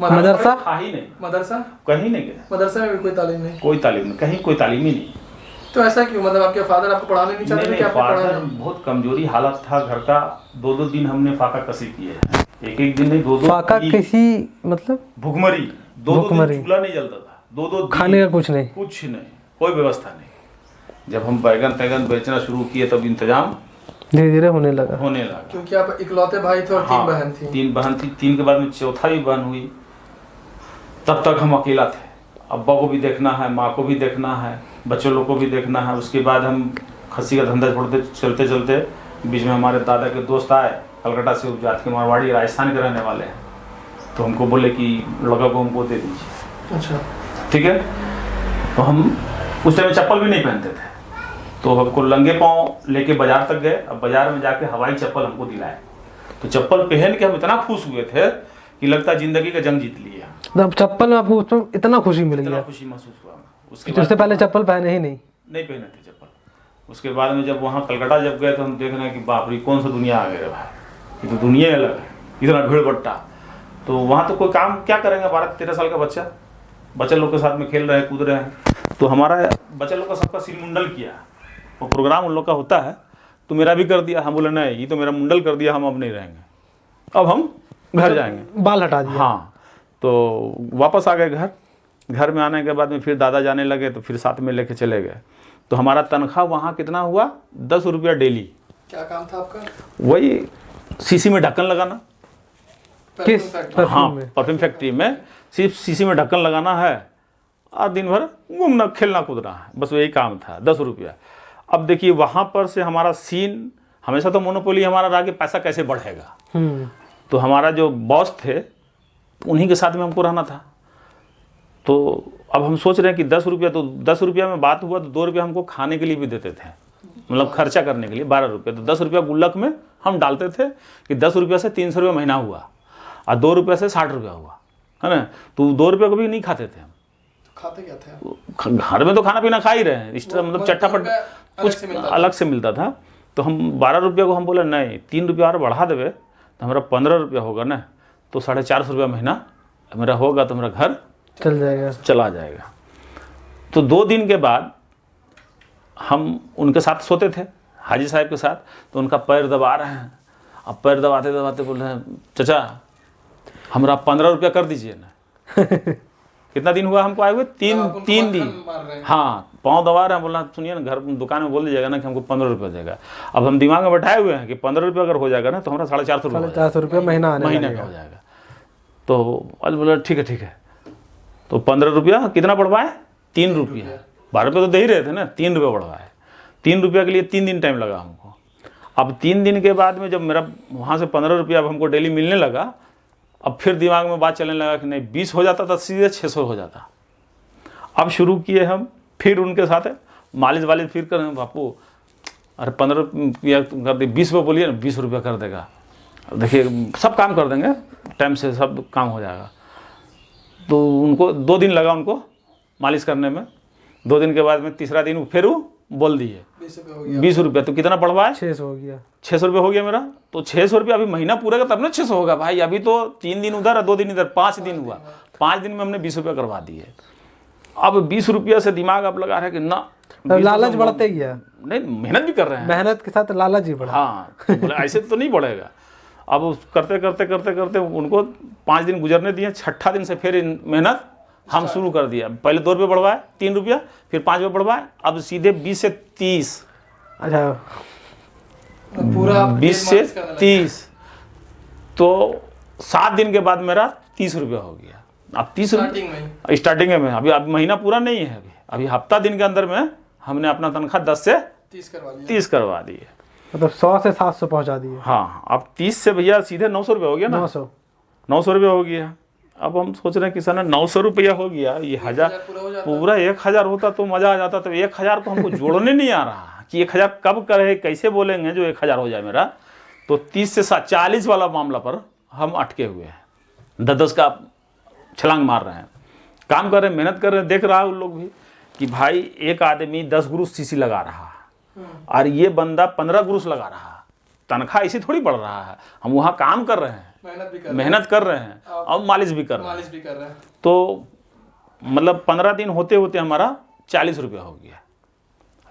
मदरसा था ही नहीं, मदरसा कहीं नहीं गए। मदरसा में भी कोई तालीम नहीं? कोई तालीम नहीं, कहीं कोई तालीम ही नहीं। तो ऐसा क्यों? मतलब आपके फादर आपको पढ़ाने नहीं चाहते थे? फादर बहुत कमजोरी हालत था घर का। 2-2 दिन हमने फाका कसी किए हैं, एक दिन नहीं, 2-2 फाका किसी मतलब भुखमरी, 2-2 दिन चूल्हा नहीं जलता था, 2-2 खाने का कुछ नहीं, कोई व्यवस्था नहीं। जब हम बैगन बेचना शुरू किए तब इंतजाम धीरे धीरे होने लगा। क्योंकि आप इकलौते भाई थे और 3 बहन थी। 3 बहन थी, 3 के बाद में चौथा भी बहन हुई। तब तक हम अकेला थे, अब्बा को भी देखना है, माँ को भी देखना है, बच्चों लोग को भी देखना है। उसके बाद हम खस्सी का धंधा छोड़ते चलते चलते बीच में हमारे दादा के दोस्त आए कलकत्ता से, उपजात के मारवाड़ी राजस्थान के रहने वाले हैं। तो हमको बोले कि लड़का को हमको दे दीजिए। अच्छा, ठीक है। तो हम उस टाइम चप्पल भी नहीं पहनते थे, तो हमको लंगे पाँव लेके बाजार तक गए। अब बाजार में जाके हवाई चप्पल हमको दिलाए, तो चप्पल पहन के हम इतना खुश हुए थे कि लगता जिंदगी का जंग जीत लिया। मतलब चप्पल में आपको उसमें इतना खुशी मिल गया? खुशी महसूस हुआ। उससे पहले चप्पल पहने ही नहीं पहने थे चप्पल। उसके बाद में जब वहाँ कलकत्ता जब गए तो हम देख रहे हैं कि बाप रे कौन सा दुनिया आ गया भाई, ये तो दुनिया अलग है, इतना भीड़ बट्टा। तो वहाँ तो कोई काम क्या करेंगे, 12-13 साल का बच्चा लोग के साथ में खेल रहे हैं, कूद रहे हैं। तो हमारा बच्चा लोग का सबका सिर मुंडल किया, वो प्रोग्राम उन लोग का होता है, तो मेरा भी कर दिया। हम बोले नहीं, ये तो मेरा मुंडल कर दिया, हम अब नहीं रहेंगे, अब हम घर जाएंगे, बाल हटा दिया। हाँ, तो वापस आ गए घर। घर में आने के बाद में फिर दादा जाने लगे, तो फिर साथ में लेके चले गए। तो हमारा तनख्वाह वहाँ कितना हुआ, 10 रुपया डेली। क्या काम था आपका? वही शीशी में ढक्कन लगाना। किस परफ्यूम हाँ, में? परफ्यूम फैक्ट्री में सिर्फ शीशी में ढक्कन लगाना है और दिन भर घूमना खेलना कूदना है, बस वही काम था, 10 रुपया। अब देखिए वहाँ पर से हमारा सीन हमेशा तो मोनोपोली हमारा रहा कि पैसा कैसे बढ़ेगा। तो हमारा जो बॉस थे उन्हीं के साथ में हमको रहना था। तो अब हम सोच रहे हैं कि 10 रुपया, तो 10 रुपया में बात हुआ तो 2 रुपया हमको खाने के लिए भी देते थे, मतलब खर्चा करने के लिए 12 रुपये। तो 10 रुपया गुल्लक में हम डालते थे कि 10 रुपया से 300 रुपया महीना हुआ और 2 रुपया से 60 रुपया हुआ, है ना। तो 2 रुपया को भी नहीं खाते थे हम। खाते क्या थे? घर में तो खाना पीना खा ही रहे हैं, इस तरह मतलब चट्टापट कुछ अलग से मिलता था। तो हम 12 रुपया को हम बोले नहीं, 3 रुपया और बढ़ा देवे तो हमारा 15 रुपया होगा ना, तो 450 रुपया महीना मेरा होगा, तो मेरा घर चला जाएगा। तो 2 दिन के बाद हम उनके साथ सोते थे, हाजी साहब के साथ। तो उनका पैर दबा रहे हैं, अब पैर दबाते दबाते बोल रहे हैं चाचा हमारा 15 रुपया कर दीजिए ना। कितना दिन हुआ हमको आए हुए? 3 दिन। हाँ, पाँव दबा रहे हैं, बोलना सुनिए ना, घर दुकान में बोल दीजिएगा ना कि हमको 15 रुपया देगा। अब हम दिमाग में बैठाए हुए हैं कि 15 रुपया अगर हो जाएगा ना तो हमारा 450 रुपया महीना का हो जाएगा। तो आज बोला ठीक है। तो 15 रुपया कितना बढ़वाए? 3 रुपया। 12 रुपये तो दे ही रहे थे ना, 3 रुपया बढ़वाए। 3 रुपया के लिए 3 दिन टाइम लगा हमको। अब 3 दिन के बाद में जब मेरा वहाँ से 15 रुपया अब हमको डेली मिलने लगा, अब फिर दिमाग में बात चलने लगा कि नहीं 20 हो जाता था सीधे 600 हो जाता। अब शुरू किए हम फिर उनके साथ मालिश वालिश फिर कर, बापू अरे 15 रुपया कर दे, 20 रुपये बोलिए ना, 20 रुपया कर देगा, देखिए सब काम कर देंगे, टाइम से सब काम हो जाएगा। तो उनको 2 दिन लगा उनको मालिश करने में। 2 दिन के बाद में तीसरा दिन फिर वो बोल दिए 20 रुपया। तो कितना बढ़वाए? 600 हो गया। 600 रुपये हो गया मेरा। तो 600 रुपया अभी महीना पूरा का तब ना 600 होगा भाई। अभी तो 3 दिन उधर और 2 दिन इधर, 5 दिन हुआ। 5 दिन में हमने 20 रुपया करवा दिए। अब 20 रुपया से दिमाग अब लगा रहा है कि ना, लालच बढ़ते गया। नहीं, मेहनत भी कर रहे हैं, मेहनत के साथ लालच ही बढ़ा। हाँ, तो बोले ऐसे तो नहीं बढ़ेगा। अब करते करते करते करते उनको 5 दिन गुजरने दिए। 6ठा दिन से फिर मेहनत हम शुरू कर दिया। पहले 2 रुपये बढ़वाए, 3 रुपया, फिर 5 रुपये बढ़वाए, अब सीधे 20 से 30। अच्छा, पूरा 20 से 30। तो 7 दिन के बाद मेरा 30 रुपया हो गया। अब 30 स्टार्टिंग में अभी महीना पूरा नहीं है, अभी हफ्ता दिन के अंदर में हमने अपना तनख्वाह 10 से 30 करवा दी है। मतलब 100 से 700 पहुंचा दिए। हाँ, अब 30 से भैया सीधे 900 रुपया हो गया ना। 900 रुपया हो गया। अब हम सोच रहे हैं कि सर 900 रुपया हो गया, ये 1000 पूरा 1000 होता तो मजा आ जाता। तो 1000 तो हमको जोड़ने नहीं आ रहा कि 1000 कब करे, कैसे बोलेंगे जो 1000 हो जाए मेरा। तो 30 से 40 वाला मामला पर हम अटके हुए हैं, 10-10 का छलांग मार रहे हैं, काम कर रहे हैं, मेहनत कर रहे हैं। देख रहा है उन लोग भी कि भाई एक आदमी 10 गुरुस सीसी लगा रहा और ये बंदा 15 गुरुस लगा रहा। तनख्वाह ऐसी थोड़ी बढ़ रहा है, हम वहाँ काम कर रहे हैं, मेहनत कर रहे हैं और मालिश भी कर रहे हैं। तो मतलब 15 दिन होते होते हमारा 40 रुपया हो गया,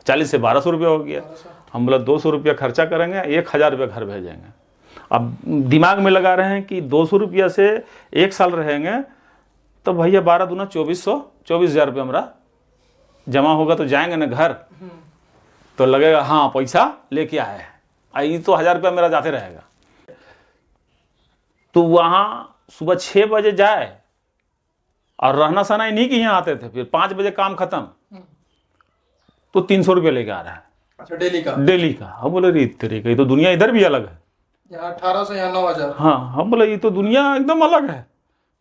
40 से 1200 रुपया हो गया। हम बोला 200 रुपया खर्चा करेंगे, 1000 रुपया घर भेजेंगे। अब दिमाग में लगा रहे हैं कि 200 रुपया से 1 साल रहेंगे तो भैया 12 दूना 24,000 रुपया हमारा जमा होगा। तो जाएंगे ना घर तो लगेगा हाँ पैसा लेके आए हैं, ये तो 1000 रुपया मेरा जाते रहेगा। तो वहाँ सुबह 6 बजे जाए और रहना सहना इन्हीं के यहाँ आते थे, फिर 5 बजे काम खत्म तो 300 रुपया लेके आ रहा है। अच्छा, डेली का। हम बोले रे तरीका, ये तो दुनिया इधर भी अलग है, यहाँ 18 से यहाँ 9000। हाँ, हम बोले ये तो दुनिया एकदम अलग है।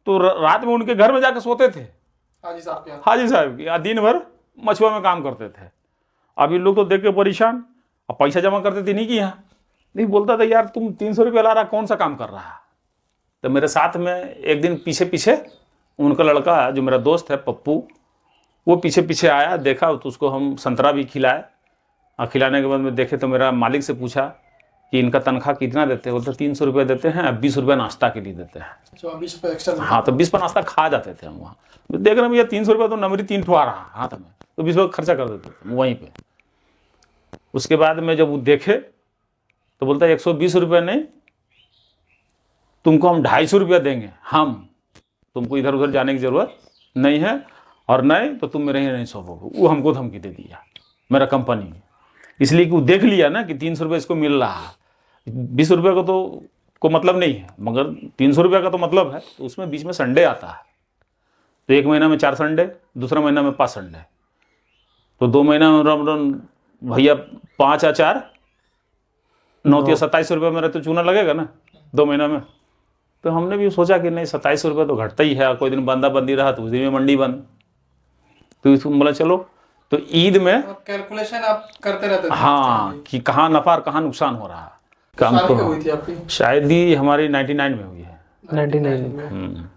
तो रात में उनके घर में जाकर सोते थे, हाजी साहब की, दिन भर मछुआ में काम करते थे। अब ये लोग तो देख के परेशान, अब पैसा जमा करते थे नहीं कि यहाँ नहीं। बोलता था यार तुम 300 रुपया ला रहा, कौन सा काम कर रहा है। तो मेरे साथ में एक दिन पीछे पीछे उनका लड़का जो मेरा दोस्त है पप्पू, वो पीछे पीछे आया, देखा तो उसको हम संतरा भी खिलाए। और खिलाने के बाद में देखे तो मेरा मालिक से पूछा कि इनका तनख्वाह कितना देते हैं, बोलते 300 रुपये देते हैं, अब 20 रुपये नाश्ता के लिए देते हैं। अच्छा, 20 रुपये एक्स्ट्रा। हाँ, तो 20 पर नाश्ता खा जाते थे हम वहाँ। देख रहे भैया 300 रुपये तो नमरी 3 ठो आ रहा हाथ में, तो 20 रुपये खर्चा कर देते थे वहीं पे। उसके बाद में जब वो देखे तो बोलता है 120 रुपये नहीं, तुमको हम 250 रुपया देंगे, हम तुमको इधर उधर जाने की जरूरत नहीं है, और नहीं तो तुम मेरे ही नहीं सौंपोगे। वो हमको धमकी दे दिया मेरा कंपनी में, इसलिए कि वो देख लिया ना कि 300 रुपये इसको मिल रहा है, 20 रुपये का तो को मतलब नहीं है, मगर 300 रुपये का तो मतलब है। तो उसमें बीच में संडे आता है, तो 1 महीना में 4 संडे, दूसरा महीना में 5 संडे, तो 2 महीना में भैया 5 या 4 9 या 27 रुपये मेरा तो चूना लगेगा ना 2 महीना में। तो हमने भी सोचा कि नहीं 27 रुपये तो घटता ही है, कोई दिन बंदा बंदी रहा तो उस दिन में मंडी बंद, तो इसको बोला चलो। तो ईद में कैलकुलेशन आप करते रहते थे? हाँ, कि कहाँ नफा और कहाँ नुकसान हो रहा है। काम शादी तो कब हुई थी आपकी? शायदी हमारी 99 में हुई है। 99 में।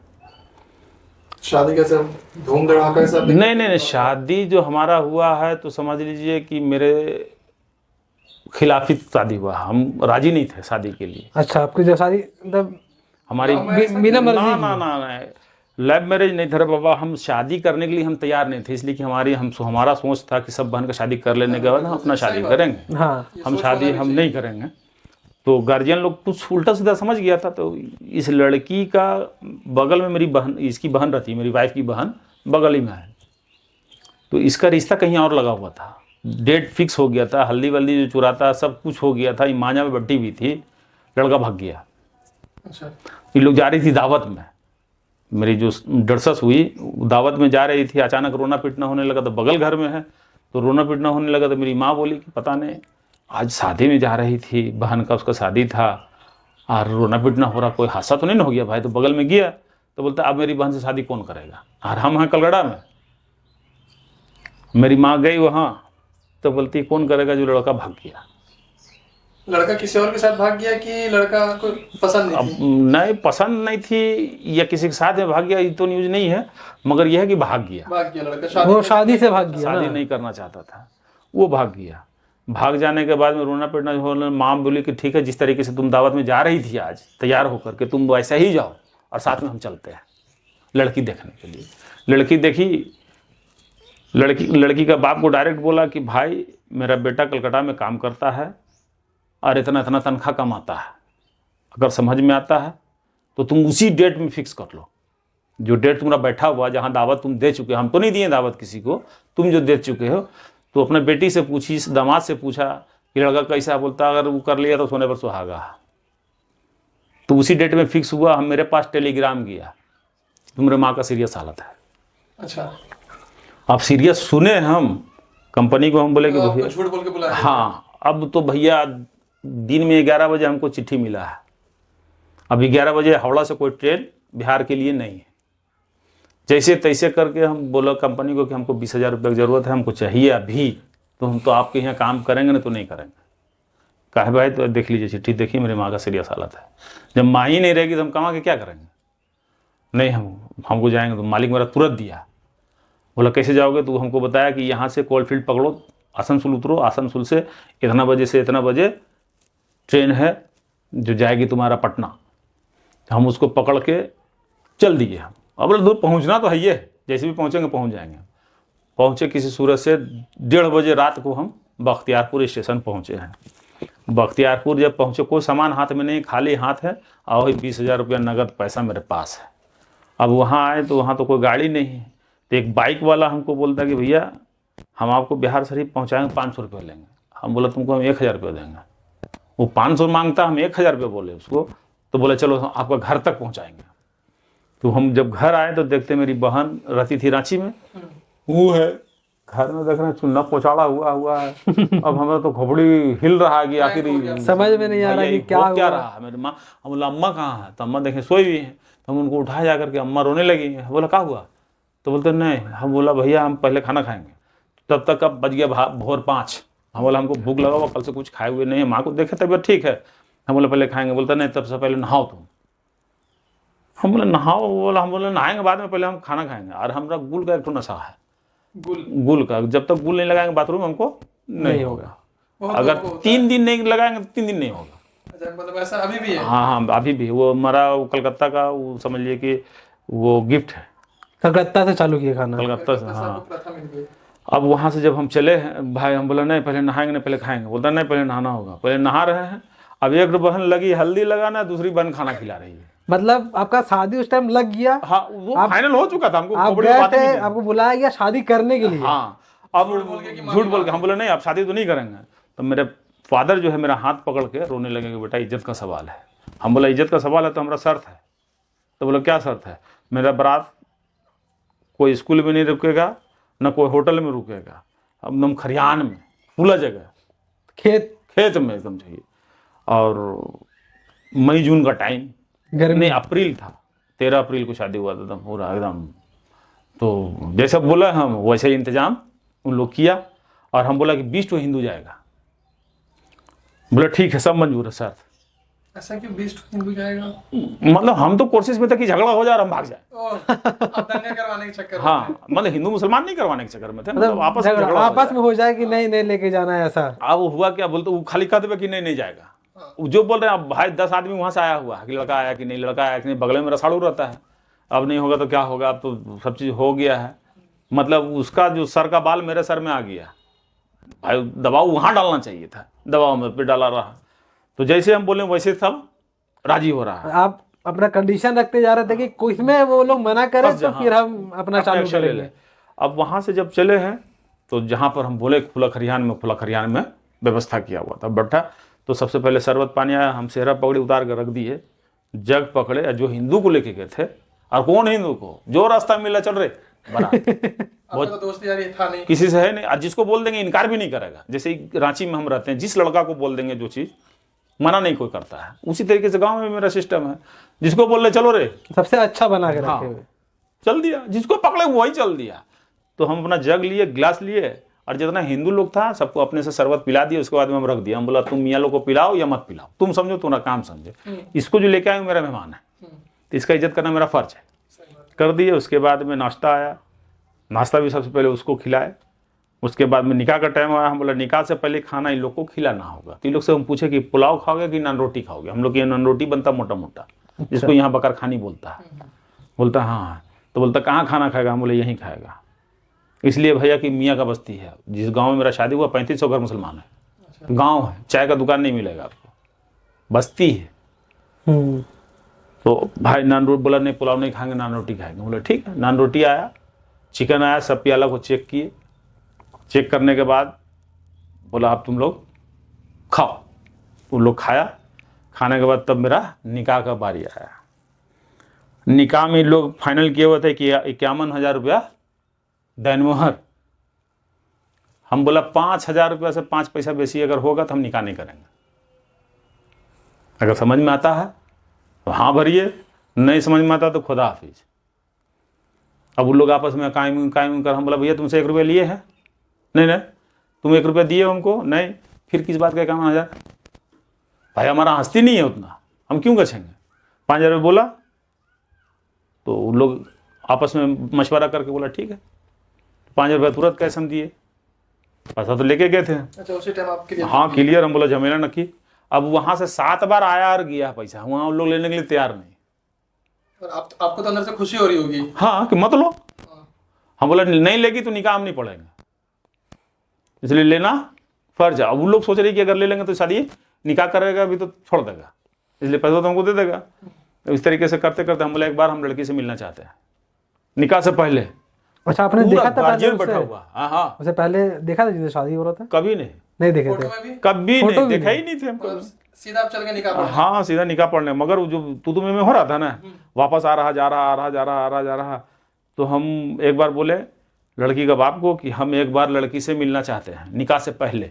शादी कैसे धूम धड़ाका के साथ? नहीं, शादी जो हमारा हुआ है तो समझ लीजिए कि मेरे खिलाफ ही शादी हुआ, हम राजी नहीं थे शादी के लिए। अच्छा, आपकी जो शादी मतलब हमारी बिना मर्जी की? ना लव मैरिज नहीं था रे बाबा, हम शादी करने के लिए हम तैयार नहीं थे, इसलिए कि हमारा सोच था कि सब बहन का शादी कर लेने के बाद हम अपना शादी करेंगे। हाँ, हम शादी हम नहीं करेंगे। तो गार्जियन लोग कुछ उल्टा सीधा समझ गया था। तो इस लड़की का बगल में मेरी बहन, इसकी बहन रहती है, मेरी वाइफ की बहन बगल ही में है, तो इसका रिश्ता कहीं और लगा हुआ था, डेट फिक्स हो गया था, हल्दी वल्दी जो चुराता सब कुछ हो गया था, इमाजा में बट्टी भी थी, लड़का भाग गया। अच्छा, ये लोग जा रही थी दावत में, मेरी जो डरसस हुई दावत में जा रही थी, अचानक रोना पीटना होने लगा, तो बगल घर में है, तो रोना पीटना होने लगा, तो मेरी माँ बोली कि पता नहीं आज शादी में जा रही थी, बहन का उसका शादी था और रोना पीटना हो रहा, कोई हादसा तो नहीं ना हो गया भाई। तो बगल में गया तो बोलता अब मेरी बहन से शादी कौन करेगा, और हम हैं कलगड़ा में। मेरी माँ गई वहाँ तो बोलती कौन करेगा, जो लड़का भाग गया। लड़का किसी और के साथ भाग गया कि लड़का को पसंद नहीं थी? नहीं पसंद नहीं थी या किसी के साथ में भाग गया, ये तो न्यूज नहीं है, मगर यह है कि भाग गया लड़का। वो शादी से भाग गया, शादी नहीं करना चाहता था, वो भाग गया। भाग जाने के बाद में रोना पीटना होने, माँ बोली कि ठीक है, जिस तरीके से तुम दावत में जा रही थी आज तैयार होकर के, तुम वैसा ही जाओ और साथ में हम चलते हैं लड़की देखने के लिए। लड़की देखी, लड़की का बाप को डायरेक्ट बोला कि भाई मेरा बेटा कलकत्ता में काम करता है और इतना इतना तनख्वाह कमाता है, अगर समझ में आता है तो तुम उसी डेट में फिक्स कर लो, जो डेट तुम्हारा बैठा हुआ, जहाँ दावत तुम दे चुके हो, हम तो नहीं दिए दावत किसी को, तुम जो दे चुके हो। तो अपने बेटी से पूछी, दामाद से पूछा कि लड़का कैसा, बोलता अगर वो कर लिया तो सोने पर सुहागा। तो उसी डेट में फिक्स हुआ। हम मेरे पास टेलीग्राम गया, तुम्हारे माँ का सीरियस हालत है। अच्छा, आप सीरियस सुने, हम कंपनी को हम बोले कि भैया झूठ बोल के बुलाया? हाँ, अब तो भैया दिन में 11 बजे हमको चिट्ठी मिला है, अब 11 बजे हावड़ा से कोई ट्रेन बिहार के लिए नहीं है। जैसे तैसे करके हम बोला कंपनी को कि हमको 20,000 रुपये की ज़रूरत है, हमको चाहिए अभी, तो हम तो आपके यहाँ काम करेंगे ना, तो नहीं करेंगे। कहे भाई तो देख लीजिए चिट्ठी, देखिए मेरी माँ का सीरियस हालत है, जब माँ ही नहीं रहेगी तो हम कमा के क्या करेंगे। नहीं हमको जाएंगे। तो मालिक मेरा तुरंत दिया, बोला कैसे जाओगे, तो हमको बताया कि यहाँ से कोलफील्ड पकड़ो, आसनसोल उतरो, आसनसोल से इतना बजे से इतना बजे ट्रेन है जो जाएगी तुम्हारा पटना। हम उसको पकड़ के चल दिए। हम अब दूर पहुंचना तो है ये, जैसे भी पहुंचेंगे पहुंच जाएंगे। पहुंचे किसी सूरत से 1:30 बजे रात को हम बख्तियारपुर स्टेशन पहुंचे हैं। बख्तियारपुर जब पहुंचे, कोई सामान हाथ में नहीं, खाली हाथ है, और वही 20,000 रुपया नगद पैसा मेरे पास है। अब वहाँ आए तो वहाँ तो कोई गाड़ी नहीं है, तो एक बाइक वाला हमको बोलता कि भैया हम आपको बिहार शरीफ पहुँचाएंगे, 500 रुपये लेंगे। हम बोला तुमको हम 1,000 रुपये देंगे। वो 500 मांगता, हम 1,000 रुपये बोले उसको, तो बोले चलो आपका घर तक पहुँचाएंगे। तो हम जब घर आए तो देखते मेरी बहन रहती थी रांची में, वो है घर में, देख रहे हैं चुन्ना पोचाड़ा हुआ है। अब हमें तो खोपड़ी हिल रहा है कि आखिर समझ में नहीं आ रहा कि क्या रहा है। मेरी माँ, हम बोला अम्मा कहाँ है, तो अम्मा देखें सोई हुई है। तो हम उनको उठाया जा करके, अम्मा रोने लगी। बोला क्या हुआ, तो बोलते नहीं। हम बोला भैया हम पहले खाना खाएंगे। तब तक अब बज गया भोर 5। हम बोला हमको भूख लगा हुआ, कल से कुछ खाए हुए नहीं है, माँ को देखे तबियत ठीक है। हम बोले पहले खाएंगे। बोलता नहीं तब से पहले नहाओ तुम। हम बोले नहाओ, बोला हम बोले नहाएंगे बाद में, पहले हम खाना खाएंगे। और हमारा गुल का एक ठो नशा है, गुल का, जब तक गुल नहीं लगाएंगे बाथरूम हमको नहीं होगा। अगर 3 दिन नहीं लगाएंगे तो 3 दिन नहीं होगा। अच्छा, मतलब ऐसा अभी भी है? हाँ हाँ, अभी भी वो हमारा वो कलकत्ता का, वो समझ लिए कि वो गिफ्ट है, कलकत्ता से चालू किए खाना। कलकत्ता से। कलकत्ता से हाँ, आपको प्रथा मिल गई। अब वहाँ से जब हम चले हैं भाई, हम बोला नहीं पहले नहाएंगे, नहीं पहले खाएंगे। बोलता नहीं पहले नहाना होगा। पहले नहा रहे हैं, अब एक बहन लगी हल्दी लगाना, दूसरी बहन खाना खिला रही है। मतलब आपका शादी उस टाइम लग गया, हाँ, वो आप- फाइनल हो चुका था, हमको आप बड़ी गए बात थे, नहीं थी। आपको बुलाया गया शादी करने के लिए। हाँ, अब झूठ बोल के कि झूठ बोल के हम बोले नहीं, आप शादी तो नहीं करेंगे। तो मेरे फादर जो है मेरा हाथ पकड़ के रोने लगे कि बेटा इज्जत का सवाल है। हम बोला इज्जत का सवाल है तो हमारा शर्त है। तो बोला क्या शर्त है? मेरा बारात कोई स्कूल में नहीं रुकेगा, न कोई होटल में रुकेगा, एकदम खरियान में, खुला जगह, खेत में एकदम चाहिए। और मई जून का टाइम, गर्मी। नहीं अप्रैल था, 13 अप्रैल को शादी हुआ था, एकदम पूरा एकदम। तो जैसा बोला हम वैसे ही इंतजाम उन लोग किया। और हम बोला कि 20 तो हिंदू जाएगा। बोला ठीक है, सब मंजूर है सर। ऐसा क्यों 20 हिंदू जाएगा? मतलब हम तो कोशिश में था कि झगड़ा हो जाए और हम भाग जाए। ओह, अब दंगा करवाने के चक्कर में। हाँ, मतलब हिंदू मुसलमान नहीं करवाने के चक्कर में थे, मतलब आपस में झगड़ा हो आपस जाए। में हो जाए कि नहीं नहीं लेके जाना है ऐसा। अब हुआ क्या, बोलते वो खाली कह देवे कि नहीं नहीं जाएगा। वो जो बोल रहे हैं, अब भाई 10 आदमी वहां से आया हुआ है कि लड़का आया कि नहीं, लड़का आया कि नहीं, बगल में मेरा साड़ू रहता है। अब नहीं होगा तो क्या होगा, अब तो सब चीज हो गया है। मतलब उसका जो सर का बाल मेरे सर में आ गया। भाई दबाव वहां डालना चाहिए था, दबाव में पे डाला रहा। तो जैसे हम बोले वैसे सब राजी हो रहा है। आप अपना कंडीशन रखते जा रहे थे कि कुछ में वो लोग मना करें फंस तो जा, फिर हम अपना चालू एक्शन ले करेंगे। ले। अब वहां से जब चले हैं तो जहां पर हम बोले खुला खरियान में व्यवस्था किया हुआ था बैठा। तो सबसे पहले शरबत पानी आया, हम सेहरा पकड़े उतार कर रख दिए, जग पकड़े, और जो हिंदू को लेके गए थे, और कौन हिंदू को, जो रास्ता मिला चल रहे बना। आपका तो दोस्त यार ये था नहीं। किसी से है नहीं, आज जिसको बोल देंगे इनकार भी नहीं करेगा। जैसे ही रांची में हम रहते हैं, जिस लड़का को बोल देंगे जो चीज, मना नहीं कोई करता है। उसी तरीके से गांव में मेरा सिस्टम है, जिसको बोल रहे चलो रे, सबसे अच्छा बना के हाँ, रखे हुए। चल दिया, जिसको पकड़े वही चल दिया। तो हम अपना जग लिए, गिलास लिए, और जितना हिंदू लोग था सबको अपने से शरबत पिला दिया। उसके बाद में हम रख दिया। हम बोला तुम मियाँ लोग को पिलाओ या मत पिलाओ, तुम समझो, तुम्हारा काम समझे। इसको जो लेके आए मेरा मेहमान है, तो इसका इज्जत करना मेरा फर्ज है। कर दिए। उसके बाद में नाश्ता आया, नाश्ता भी सबसे पहले उसको खिलाए। उसके बाद में निकाह का टाइम आया। हम बोला निकाह से पहले खाना इन लोग को खिलाना होगा। तो इन लोग से हम पूछे कि पुलाव खाओगे कि नान रोटी खाओगे। हम लोग के नान रोटी बनता मोटा मोटा, जिसको यहाँ बकर खानी बोलता है। बोलता हाँ। तो बोलता कहाँ खाना खाएगा? हम बोले यहीं खाएगा। इसलिए भैया कि मियाँ का बस्ती है, जिस गांव में मेरा शादी हुआ 3500 घर मुसलमान है। गांव है, चाय का दुकान नहीं मिलेगा आपको, बस्ती है। तो भाई नान रोटी बोला नहीं, पुलाव नहीं खाएंगे, नान रोटी खाएंगे। बोले ठीक है। नान रोटी आया, चिकन आया, सब प्याला को चेक किए। चेक करने के बाद बोला अब तुम लोग खाओ। उन लोग खाया। खाने के बाद तब मेरा निकाह का बारी आया। निकाह में लोग फाइनल किए हुए थे कि 51,000 रुपया दैनमोहर। हम बोला 5,000 रुपया से 5 पैसा बेसी अगर होगा तो हम निकाह नहीं करेंगे। अगर समझ में आता है तो हाँ भरिए, नहीं समझ में आता तो खुदा हाफिज। अब वो लोग आपस में कायम कर, हम बोला भैया तुमसे 1 रुपया लिए हैं? नहीं, तुम 1 रुपया दिए हमको? नहीं। फिर किस बात का 51,000? भाई हमारा हस्ती नहीं है उतना, हम क्यों गछेंगे? 5,000 रुपये बोला। तो उन लोग आपस में मशवरा करके बोला ठीक है। 5,000 रुपया तुरंत कैसे हम दिए, पैसा तो लेके गए थे। अच्छा, उसी टाइम आप क्लियर? हाँ क्लियर। हम बोला झमेला न की। अब वहां से 7 बार आया और गया पैसा, वहां उन लोग लेने के लिए तैयार नहीं। और आपको तो अंदर से खुशी हो रही होगी। हाँ कि मत लो। हम बोला नहीं लेगी तो निकाह हम नहीं पढ़ेंगे, इसलिए लेना फर्ज है। अब वो लोग सोच रहे कि अगर ले लेंगे तो शादी निकाह करेगा भी तो छोड़ देगा, इसलिए पैसा तो हमको दे देगा। तो इस तरीके से करते करते हम बोले एक बार हम लड़की से मिलना चाहते हैं निकाह से पहले। अच्छा, आपने देखा था पहले गार्जियन उससे? बैठा हुआ। हाँ, उसे पहले देखा था जिससे शादी हो रहा था? कभी नहीं देखे फोटो थे? में भी? कभी फोटो नहीं भी देखा ही नहीं थे हमको। मतलब सीधा आप चल के निकाह पढ़ने? हाँ सीधा निकाह पढ़ने। मगर वो जो तू में हो रहा था ना, वापस आ रहा जा रहा। तो हम एक बार बोले लड़की का बाप को कि हम एक बार लड़की से मिलना चाहते हैं निकाह से पहले।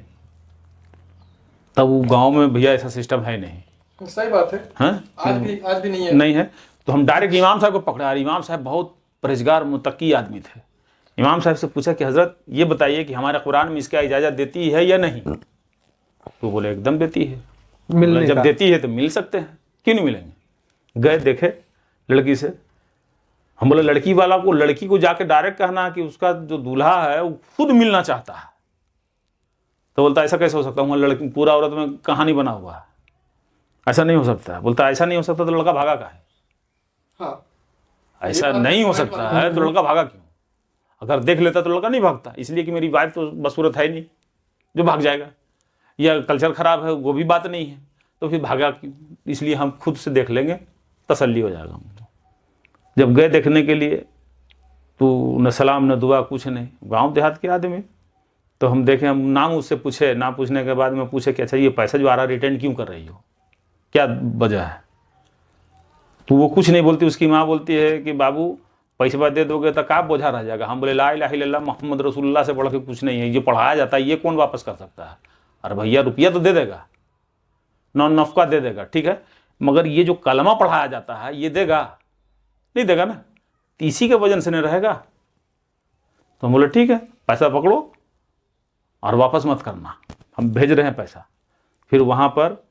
तब वो गांव में भैया ऐसा सिस्टम है नहीं। सही बात है। हाँ? आज भी नहीं है। नहीं है। तो हम डायरेक्ट इमाम साहब को पकड़ा। और इमाम साहब बहुत परहेजगार मुत्तकी आदमी थे। इमाम साहब से पूछा कि हजरत ये बताइए कि हमारे कुरान में इसका इजाज़त देती है या नहीं? तो बोले एकदम देती है। मिलने जब का? देती है तो मिल सकते हैं, क्यों नहीं मिलेंगे? गए देखे लड़की से। हम बोले लड़की को जाके डायरेक्ट कहना कि उसका जो दूल्हा है वो खुद मिलना चाहता है। तो बोलता ऐसा कैसे हो सकता है, लड़की पूरा औरत में कहानी बना हुआ है। ऐसा नहीं हो सकता। बोलता ऐसा नहीं हो सकता तो लड़का भागा का है, हाँ, ऐसा नहीं हो सकता है तो लड़का भागा क्यों? अगर देख लेता तो लड़का नहीं भागता, इसलिए कि मेरी वाइफ तो बदसूरत है नहीं जो भाग जाएगा, या कल्चर खराब है वो भी बात नहीं है, तो फिर भागा क्यों? इसलिए हम खुद से देख लेंगे, तसल्ली हो जाएगा हमको। जब गए देखने के लिए तो न सलाम न दुआ कुछ नहीं, गांव देहात के आदमी। तो हम देखें, हम नाम उससे पूछे, ना पूछने के बाद में पूछे कि अच्छा ये पैसा जो आ रहा रिटर्न क्यों कर रही हो, क्या वजह है? तो वो कुछ नहीं बोलती। उसकी माँ बोलती है कि बाबू पैसा दे दोगे तो क्या बोझा रह जाएगा। हम बोले ला इलाहा इल्लल्लाह मोहम्मद रसूलुल्लाह से बढ़ के कुछ नहीं है, ये पढ़ाया जाता है, ये कौन वापस कर सकता है? अरे भैया रुपया तो दे देगा, नॉन नफका दे देगा, ठीक है, मगर ये जो कलमा पढ़ाया जाता है ये देगा नहीं? देगा ना, इसी के वजन से नहीं रहेगा। तो हम बोले ठीक है, पैसा पकड़ो और वापस मत करना, हम भेज रहे हैं पैसा। फिर वहाँ पर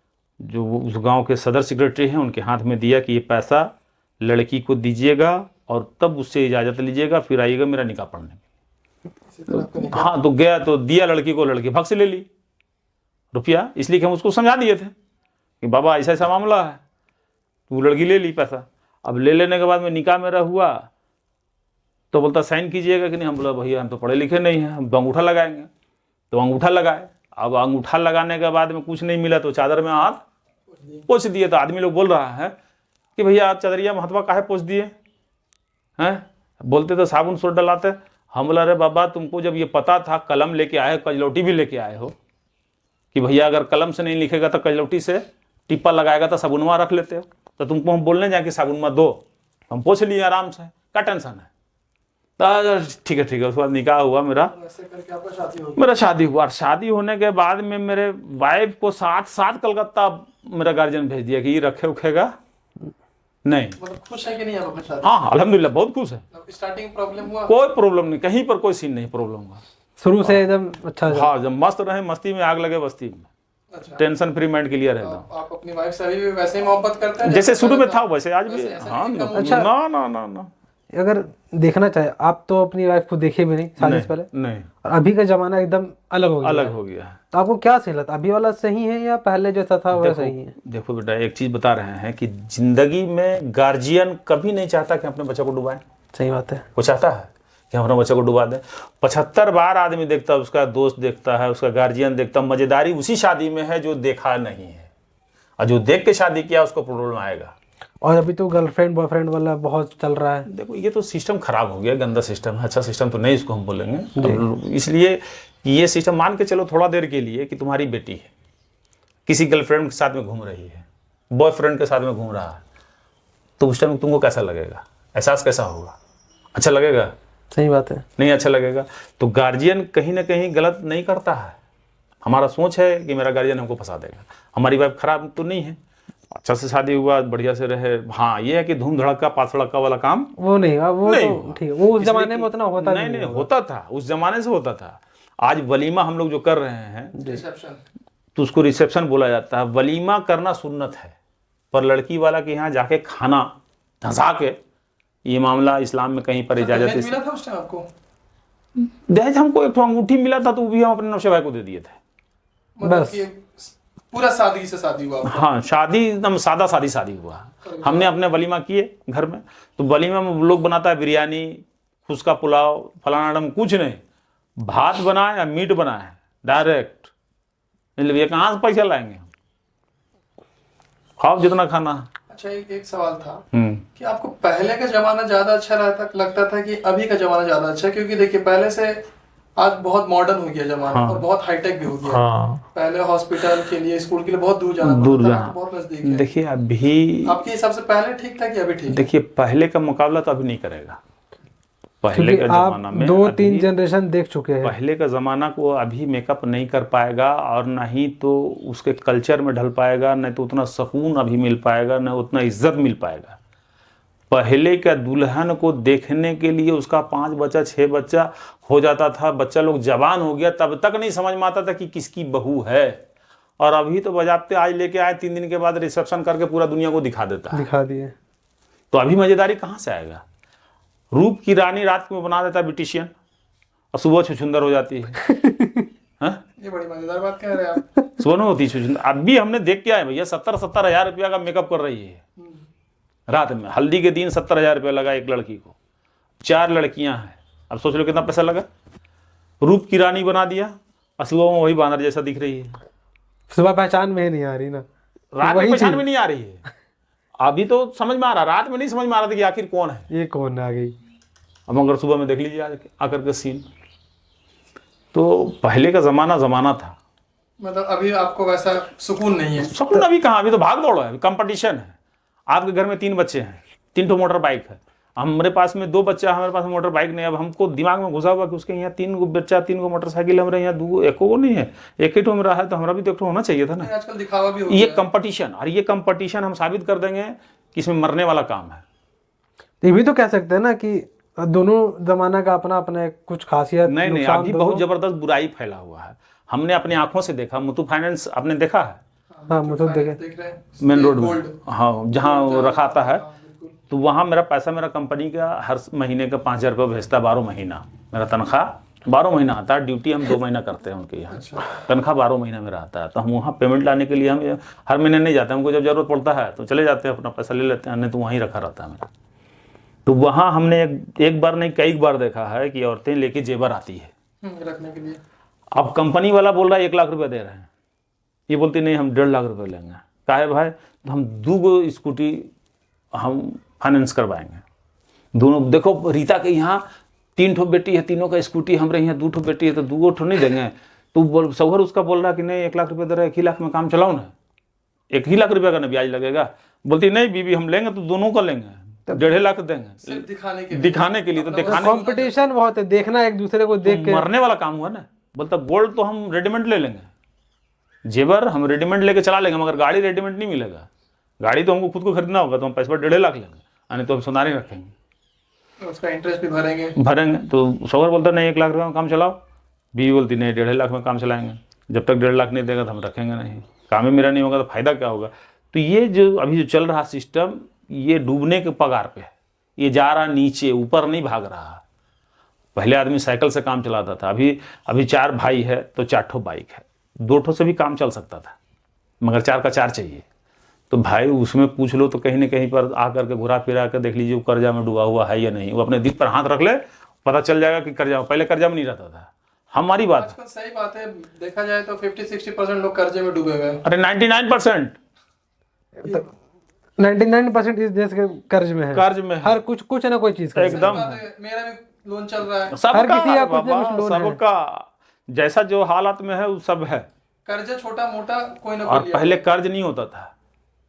जो उस गांव के सदर सेक्रेटरी हैं उनके हाथ में दिया कि ये पैसा लड़की को दीजिएगा और तब उससे इजाज़त लीजिएगा, फिर आइएगा मेरा निकाह पढ़ने। तो हाँ, तो गया तो दिया लड़की को, लड़की भग से ले ली रुपया, इसलिए कि हम उसको समझा दिए थे कि बाबा ऐसा ऐसा मामला है। तो वो लड़की ले ली पैसा। अब ले लेने के बाद में निकाह मेरा हुआ तो बोलता साइन कीजिएगा कि नहीं। हम बोला भैया हम तो पढ़े लिखे नहीं हैं, हम तो अंगूठा लगाएंगे। तो अंगूठा लगाए। अब अंगूठा लगाने के बाद में कुछ नहीं मिला तो चादर में हाथ पोंछ दिए। तो आदमी लोग बोल रहा है कि भैया आप चादरिया महतवा काहे पोंछ दिए हैं? बोलते तो साबुन सोड डलाते। हम बोला अरे बाबा तुमको जब ये पता था, कलम लेके आए, कजलौटी भी लेके आए हो कि भैया अगर कलम से नहीं लिखेगा तो कजलौटी से टिप्पा लगाएगा तो साबुनवा रख लेते हो, तो तुमको हम बोलने जाए कि साबुनवा दो, हम पोंछ लिए आराम से, क्या टेंशन है? ठीक है ठीक है। उसके बाद निकाह हुआ मेरा, मेरा शादी हुआ। और शादी होने के बाद में मेरे वाइफ को साथ कलकत्ता मेरा गार्जियन भेज दिया कि ये रखे उखेगा नहीं। मतलब खुश है कि नहीं आप अपने शादी? हाँ अल्हम्दुलिल्लाह बहुत खुश है। स्टार्टिंग प्रॉब्लम हुआ? कोई प्रॉब्लम नहीं, कहीं पर कोई सीन नहीं प्रॉब्लम हुआ, शुरू से एकदम अच्छा। हाँ जब मस्त रहे, मस्ती में आग लगे बस्ती में, अच्छा। टेंशन फ्री माइंड क्लियर है। आप अपनी वाइफ से अभी भी वैसे ही मोहब्बत करते हैं जैसे शुरू में था वैसे आज भी। ऐसा हाँ नहीं कि अच्छा। ना ना ना ना अगर देखना चाहे आप तो अपनी वाइफ को देखे भी नहीं शादी से पहले, नहीं, और अभी का जमाना एकदम अलग हो गया अलग है। हो गया है। तो आपको क्या सही लगता, अभी वाला सही है या पहले जैसा था वह सही है? देखो बेटा एक चीज बता रहे हैं कि जिंदगी में गार्जियन कभी नहीं चाहता कि अपने बच्चे को डुबाए। सही बात है। वो चाहता है कि हम अपने बच्चे को डुबा दें। 75 बार आदमी देखता है, उसका दोस्त देखता है, उसका गार्जियन देखता है। मजेदारी उसी शादी में है जो देखा नहीं है, और जो देख के शादी किया उसको प्रॉब्लम आएगा। और अभी तो गर्लफ्रेंड बॉयफ्रेंड वाला बहुत चल रहा है। देखो ये तो सिस्टम खराब हो गया, गंदा सिस्टम है, अच्छा सिस्टम तो नहीं इसको हम बोलेंगे। तो इसलिए ये सिस्टम मान के चलो थोड़ा देर के लिए कि तुम्हारी बेटी है किसी गर्लफ्रेंड के साथ में घूम रही है, बॉयफ्रेंड के साथ में घूम रहा है, तो उस टाइम तुमको कैसा लगेगा, एहसास कैसा होगा? अच्छा लगेगा? सही बात है, नहीं अच्छा लगेगा। तो गार्जियन कहीं ना कहीं गलत नहीं करता है। हमारा सोच है कि मेरा गार्जियन हमको फंसा देगा। हमारी वाइफ खराब तो नहीं है, अच्छा से शादी हुआ, बढ़िया से रहे। हाँ ये है कि धूम धड़का पाँच धड़का वाला काम वो नहीं हुआ। वो नहीं तो हुआ। ठीक है, वो उस इसलिए जमाने में कि- उतना होता नहीं होता था, उस जमाने से होता था। आज वलीमा हम लोग जो कर रहे हैं रिसेप्शन, तो उसको रिसेप्शन बोला जाता है। वलीमा करना सुन्नत है, पर लड़की वाला के यहाँ जाके खाना धंसा के, ये मामला इस्लाम में कहीं पर इजाजत दहेज मिला था उस टाइम आपको? दहेज हमको एक अंगूठी मिला था तो वो भी हम अपने नौशे भाई को दे दिए थे। मतलब बस। कि पूरा सादगी से शादी हुआ आपका? हाँ शादी एकदम सादा शादी हुआ। हमने अपने वलीमा किए घर में। तो वलीमा में लोग बनाता है बिरयानी, खुसका पुलाव, फलाना डम, कुछ नहीं, भात बनाए या मीट बनाए डायरेक्ट। मतलब ये कहाँ से पैसा लाएंगे हम? खाओ जितना खाना है। अच्छा एक सवाल था हम्म। कि आपको पहले का जमाना ज्यादा अच्छा लगता था कि अभी का जमाना ज्यादा अच्छा? क्योंकि देखिए पहले से आज बहुत मॉडर्न हो गया जमाना। हाँ। और बहुत हाईटेक भी हो गया। हाँ पहले हॉस्पिटल के लिए, स्कूल के लिए बहुत दूर जाना दूर पड़ता था, जाना। अब बहुत नजदीक है। देखिए अभी, आपके हिसाब से पहले ठीक था कि अभी ठीक है? देखिए पहले का मुकाबला तो अभी नहीं करेगा। पहले क्योंकि का आप जमाना में 2-3 अभी- जनरेशन देख चुके हैं। पहले का ज़माना को अभी मेकअप नहीं कर पाएगा, और ना ही तो उसके कल्चर में ढल पाएगा, न तो उतना सुकून अभी मिल पाएगा, न उतना इज्जत मिल पाएगा। पहले का दुल्हन को देखने के लिए उसका 5 बच्चा 6 बच्चा हो जाता था, बच्चा लोग जवान हो गया तब तक नहीं समझ में आता था कि किसकी बहू है। और अभी तो बजाते आज लेके आए, 3 दिन के बाद रिसेप्शन करके पूरा दुनिया को दिखा देता है। दिखा दिए। तो अभी मज़ेदारी कहाँ से आएगा? रूप की रानी रात में बना देता है ब्यूटिशियन, और सुबह छुछुंदर हो जाती है। हाँ? ये बड़ी मजेदार बात कह रहे हैं आप। सोनू होती सुचिंता अभी हमने देख के आए भैया, 70-70 हजार रुपया का मेकअप कर रही है रात में। हल्दी के दिन 70 हजार रुपया लगा एक लड़की को, 4 लड़कियां हैं। अब सोच लो कितना पैसा लगा। रूप की रानी बना दिया और सुबह में वही बानर जैसा दिख रही है। सुबह पहचान में नहीं आ रही ना, रात में वही पहचान चीज। में नहीं आ रही है। अभी तो समझ में आ रहा, रात में नहीं समझ में आ रहा था कि आखिर कौन है। ये कौन आ गई। अब अगर सुबह में देख लीजिए आकर के सीन। तो पहले का जमाना था। मतलब अभी आपको वैसा सुकून नहीं है। सुकून अभी कहाँ, अभी तो भाग दौड़ है, कंपटीशन है। आपके घर में 3 बच्चे हैं, 3 ठो मोटर बाइक है। हमारे पास में 2 बच्चा, हमारे पास मोटर बाइक नहीं। अब हमको दिमाग में घुसा हुआ कि उसके यहाँ 3 गो बच्चा, 3 गो मोटरसाइकिल, हमारे यहाँ 2 एको को नहीं है, एक ही ठो में रहा है। तो हमारा भी तो एक ठो होना चाहिए था ना। आजकल दिखावा भी हो ये गया है। कंपटीशन, और ये कंपटीशन हम साबित कर देंगे कि इसमें मरने वाला काम है। ये भी तो कह सकते हैं ना कि दोनों जमाना का अपना अपना कुछ खासियत नहीं, नुकसान अभी दोनों। बहुत जबरदस्त बुराई फैला हुआ है। हमने अपनी आंखों से देखा। मुथूट फाइनेंस आपने देखा है हाँ, मुझे देखे देख रहे हैं मेन रोड में, गोल्ड। हाँ, जहाँ वो रखाता है। हाँ, बिल्कुल। तो वहाँ मेरा पैसा, मेरा कंपनी का हर महीने का 5,000 रुपये भेजता है। 12 महीना मेरा तनख्वाह 12 महीना आता है। ड्यूटी हम 2 महीना करते हैं उनके यहाँ, तनख्वाह 12 महीना मेरा आता है। तो हम वहाँ पेमेंट लाने के लिए हम हर महीने नहीं जाते। हमको जब जरूरत पड़ता है तो चले जाते हैं, अपना पैसा ले लेते हैं, नहीं तो वहीं रखा रहता है मेरा। तो वहाँ हमने एक बार नहीं कई बार देखा है कि औरतें लेके जेवर आती है रखने के लिए। अब कंपनी वाला बोल रहा है 1 लाख रुपए दे रहे हैं, ये बोलती नहीं हम 1.5 लाख रुपए लेंगे। काहे भाई? तो हम 2 गो स्कूटी हम फाइनेंस करवाएंगे। दोनों देखो, रीता के यहाँ 3 ठो बेटी है, तीनों का स्कूटी, हमारे यहाँ 2 ठो बेटी है, तो 2 ठो नहीं देंगे। तो सौहर उसका बोल रहा कि नहीं 1 लाख रुपए दे रहा है, 1 ही लाख में काम चलाओ ना, 1 ही लाख रुपये का ना ब्याज लगेगा। बोलती नहीं बीबी हम लेंगे तो दोनों का लेंगे, 1.5 लाख देंगे सिर्फ दिखाने के लिए। दिखाने के लिए। तो दिखाने कंपटीशन बहुत है, देखना एक दूसरे को देख के। मरने वाला काम हुआ ना। बोलता गोल्ड तो हम रेडीमेड ले लेंगे, जेवर हम रेडीमेड लेके चला लेंगे, मगर गाड़ी रेडीमेड नहीं मिलेगा। गाड़ी तो हमको खुद को खरीदना होगा, तो हम पैसा 1.5 लाख लेंगे, यानी तो हम सोनारी रखेंगे, उसका इंटरेस्ट भी भरेंगे। तो शौहर बोलता नहीं 1 लाख रुपये में काम चलाओ, बीवी बोलती नहीं 1.5 लाख में काम चलाएंगे। जब तक 1.5 लाख नहीं देगा तो हम रखेंगे नहीं, काम ही मेरा नहीं होगा तो फायदा क्या होगा। तो ये जो अभी जो चल रहा सिस्टम, ये डूबने के पगार पे है। ये जा रहा नीचे, ऊपर नहीं भाग रहा। पहले आदमी साइकिल से काम चलाता था, अभी 4 भाई है तो 4 ठो बाइक है, 2 ठो से भी काम चल सकता था, मगर 4 का 4 चाहिए। तो भाई उसमें पूछ लो तो कहीं ना कहीं पर आकर के घुरा फिरा कर देख लीजिए वो कर्जा में डूबा हुआ है या नहीं। वो अपने दिल पर हाथ रख ले, पता चल जाएगा कि कर्जा, पहले कर्जा में नहीं रहता था। हमारी बात आजकल सही बात है, देखा जाए तो 50-60% लोग कर्जे में डूबे हुए हैं। अरे 99% 99% इस देश के कर्ज में है, कर्ज में है। हर कुछ ना कोई चीज का। एकदम बात है, मेरा भी लोन चल रहा है। हर सबका किसी या कुछ ना कुछ बाबा, लोन है। सबका जैसा जो हालात में है वो सब है। कर्जा छोटा मोटा कोई ना और कोई पहले कर्ज नहीं होता था।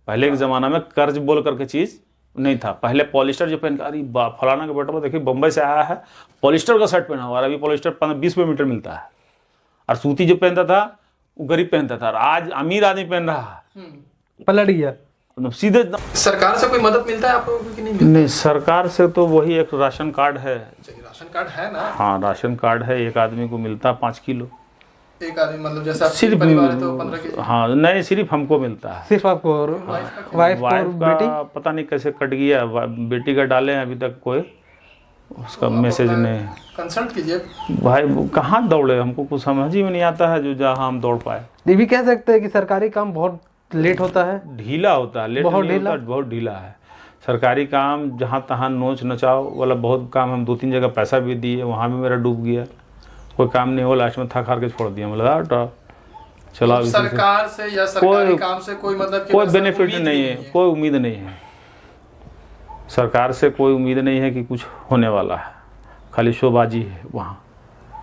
पहले के जमाना में कर्ज बोल करके चीज नहीं था। पहले पॉलिस्टर जो पहन, अरे फलाना का बेटा देखिए बम्बई से आया है, पॉलिस्टर का शर्ट पहना हुआ, अभी पॉलिस्टर 20 रुपये मीटर मिलता है। और सूती जो पहनता था वो गरीब पहनता था, और आज अमीर आदमी पहन रहा है, पलट गया। मतलब सीधे। सरकार से कोई मदद मिलता है आप लोगों को कि नहीं मिलता? नहीं, सरकार से तो वही एक राशन कार्ड है। चलिए, राशन कार्ड है ना। हाँ, राशन कार्ड है, एक आदमी को मिलता है 5 किलो। एक आदमी मतलब जैसे आपके सिर्फ परिवार है तो 15 केजी। हाँ, नहीं सिर्फ हमको मिलता है। सिर्फ आपको और वाइफ वाइफ और का बेटी। पता नहीं कैसे कट गया, बेटी का डाले हैं, अभी तक कोई उसका मैसेज नहीं। कंसल्ट कीजिए। भाई वो कहाँ दौड़े, हमको कुछ समझ ही में नहीं आता है जो जहाँ हम दौड़ पाए। ये भी कह सकते हैं कि सरकारी काम बहुत लेट होता है, ढीला होता है, लेट बहुत नहीं ढीला। होता, बहुत ढीला है सरकारी काम। जहाँ तहाँ नोच नचाओ वाला बहुत काम। हम 2-3 जगह पैसा भी दिए, वहाँ भी मेरा डूब गया, कोई काम नहीं हो, लास्ट में थक हार के छोड़ दिया। मतलब चला सरकार से या सरकारी काम से कोई मतलब कोई बेनिफिट नहीं है, कोई उम्मीद नहीं है। सरकार से कोई उम्मीद नहीं है कि कुछ होने वाला है, खाली शोबाजी है वहाँ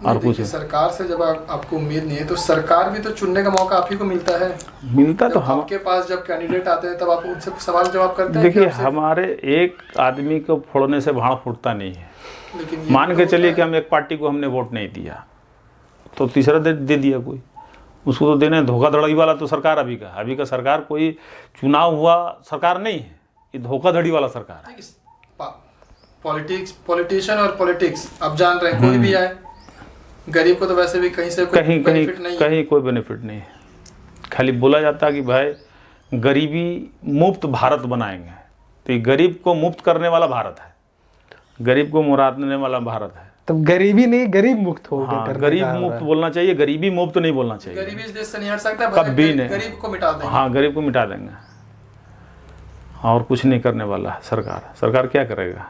और कुछ है। सरकार से जब आपको उम्मीद नहीं है तो सरकार भी तो चुनने का मौका आप ही को मिलता है। मिलता तो जब हम आपके पास जब कैंडिडेट आते हैं तब आप उनसे सवाल जवाब करते हैं। देखिए, हमारे एक आदमी को फोड़ने से भाड़ फूटता नहीं है। लेकिन मान के चलिए कि हम एक पार्टी को हमने वोट नहीं दिया तो तीसरा दे दिया कोई, उसको तो देने। धोखाधड़ी वाला तो सरकार अभी का सरकार कोई चुनाव हुआ सरकार नहीं है, ये धोखाधड़ी वाला सरकार है। पॉलिटिशियन और पॉलिटिक्स आप जान रहे हैं, कोई भी आए गरीब को तो वैसे भी कहीं से कोई बेनिफिट नहीं है। कहीं कोई बेनिफिट नहीं है। खाली बोला जाता है कि भाई गरीबी मुफ्त भारत बनाएंगे, तो ये गरीब को मुफ्त करने वाला भारत है, गरीब को मुरादने वाला भारत है। तो गरीबी नहीं, गरीब मुक्त हो गए हाँ, करने गरीब का हो रहा मुक्त है। बोलना चाहिए, गरीबी मुक्त नहीं बोलना चाहिए। गरीबी इस देश से नहीं हट सकता, कभी नहीं। गरीब को मिटा देंगे। हाँ, गरीब को मिटा देंगे और कुछ नहीं करने वाला है सरकार क्या करेगा।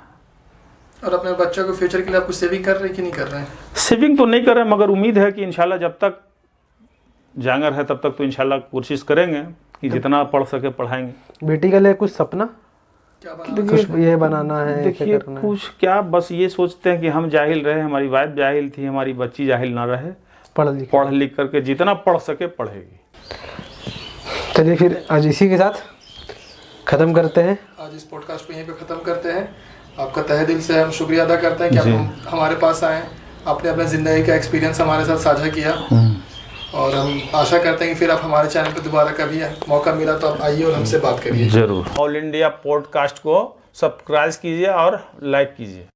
और अपने बच्चों के फ्यूचर के लिए आप कुछ सेविंग कर रहे हैं कि नहीं कर रहे हैं? सेविंग तो नहीं कर रहे, मगर उम्मीद है कि इंशाल्लाह जब तक जांगर है तब तक तो इंशाल्लाह कोशिश करेंगे कि जितना पढ़ सके पढ़ाएंगे। बेटी के लिए कुछ सपना, क्या बना? कुछ ये बनाना है, ऐसे देखिए करना है। कुछ क्या, बस ये सोचते हैं कि हम जाहिल रहे, हमारी वाइफ जाहिल थी, हमारी बच्ची जाहिल ना रहे, पढ़ लिख करके जितना पढ़ सके पढ़ेगी। चलिए फिर आज इसी के साथ ख़त्म करते हैं। आज इस पॉडकास्ट को यहीं पे ख़त्म करते हैं। आपका तहे दिल से हम शुक्रिया अदा करते हैं कि आप हमारे पास आए, आपने अपने ज़िंदगी का एक्सपीरियंस हमारे साथ साझा किया, और हम आशा करते हैं कि फिर आप हमारे चैनल पर दोबारा कभी मौका मिला तो आप आइए और हमसे बात करिए। जरूर। ऑल इंडिया पॉडकास्ट को सब्सक्राइब कीजिए और लाइक कीजिए।